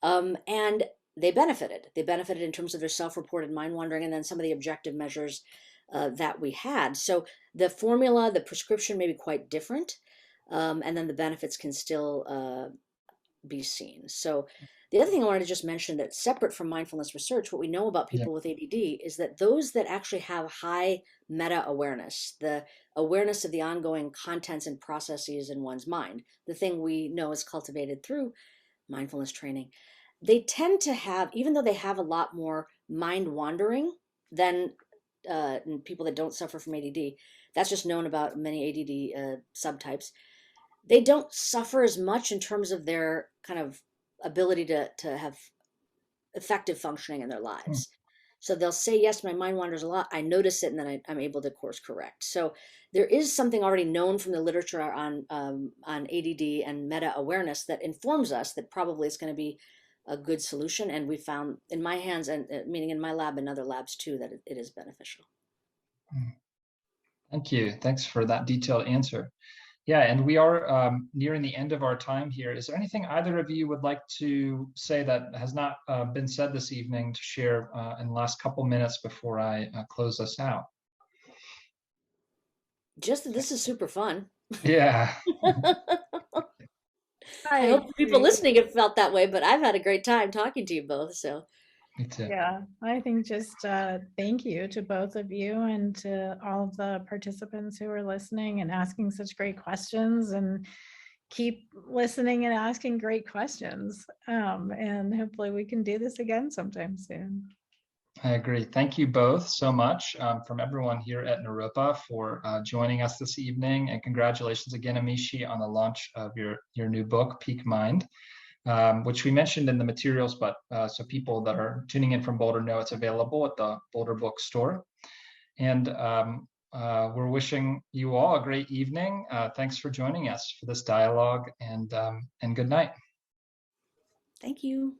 And they benefited. They benefited in terms of their self-reported mind wandering, and then some of the objective measures that we had. So the formula, the prescription may be quite different, and then the benefits can still be seen. So the other thing I wanted to just mention, that separate from mindfulness research, what we know about people with ADD is that those that actually have high meta awareness, the awareness of the ongoing contents and processes in one's mind, the thing we know is cultivated through mindfulness training, they tend to have, even though they have a lot more mind wandering than people that don't suffer from ADD, that's just known about many ADD subtypes, they don't suffer as much in terms of their kind of ability to have effective functioning in their lives. So they'll say, yes, my mind wanders a lot. I notice it, and then I'm able to course correct. So there is something already known from the literature on ADD and meta awareness that informs us that probably it's going to be a good solution. And we found in my hands, and meaning in my lab and other labs too, that it is beneficial. Thank you. Thanks for that detailed answer. Yeah, and we are nearing the end of our time here. Is there anything either of you would like to say that has not been said this evening to share in the last couple minutes before I close us out? Just that this is super fun. Yeah. I hope people listening have felt that way, but I've had a great time talking to you both. So Me too. Yeah, I think just thank you to both of you and to all of the participants who are listening and asking such great questions, and keep listening and asking great questions. And hopefully we can do this again sometime soon. I agree. Thank you both so much from everyone here at Naropa for joining us this evening. And congratulations again, Amishi, on the launch of your new book, Peak Mind, which we mentioned in the materials, but so people that are tuning in from Boulder know it's available at the Boulder bookstore. And we're wishing you all a great evening. Thanks for joining us for this dialogue, and good night. thank you.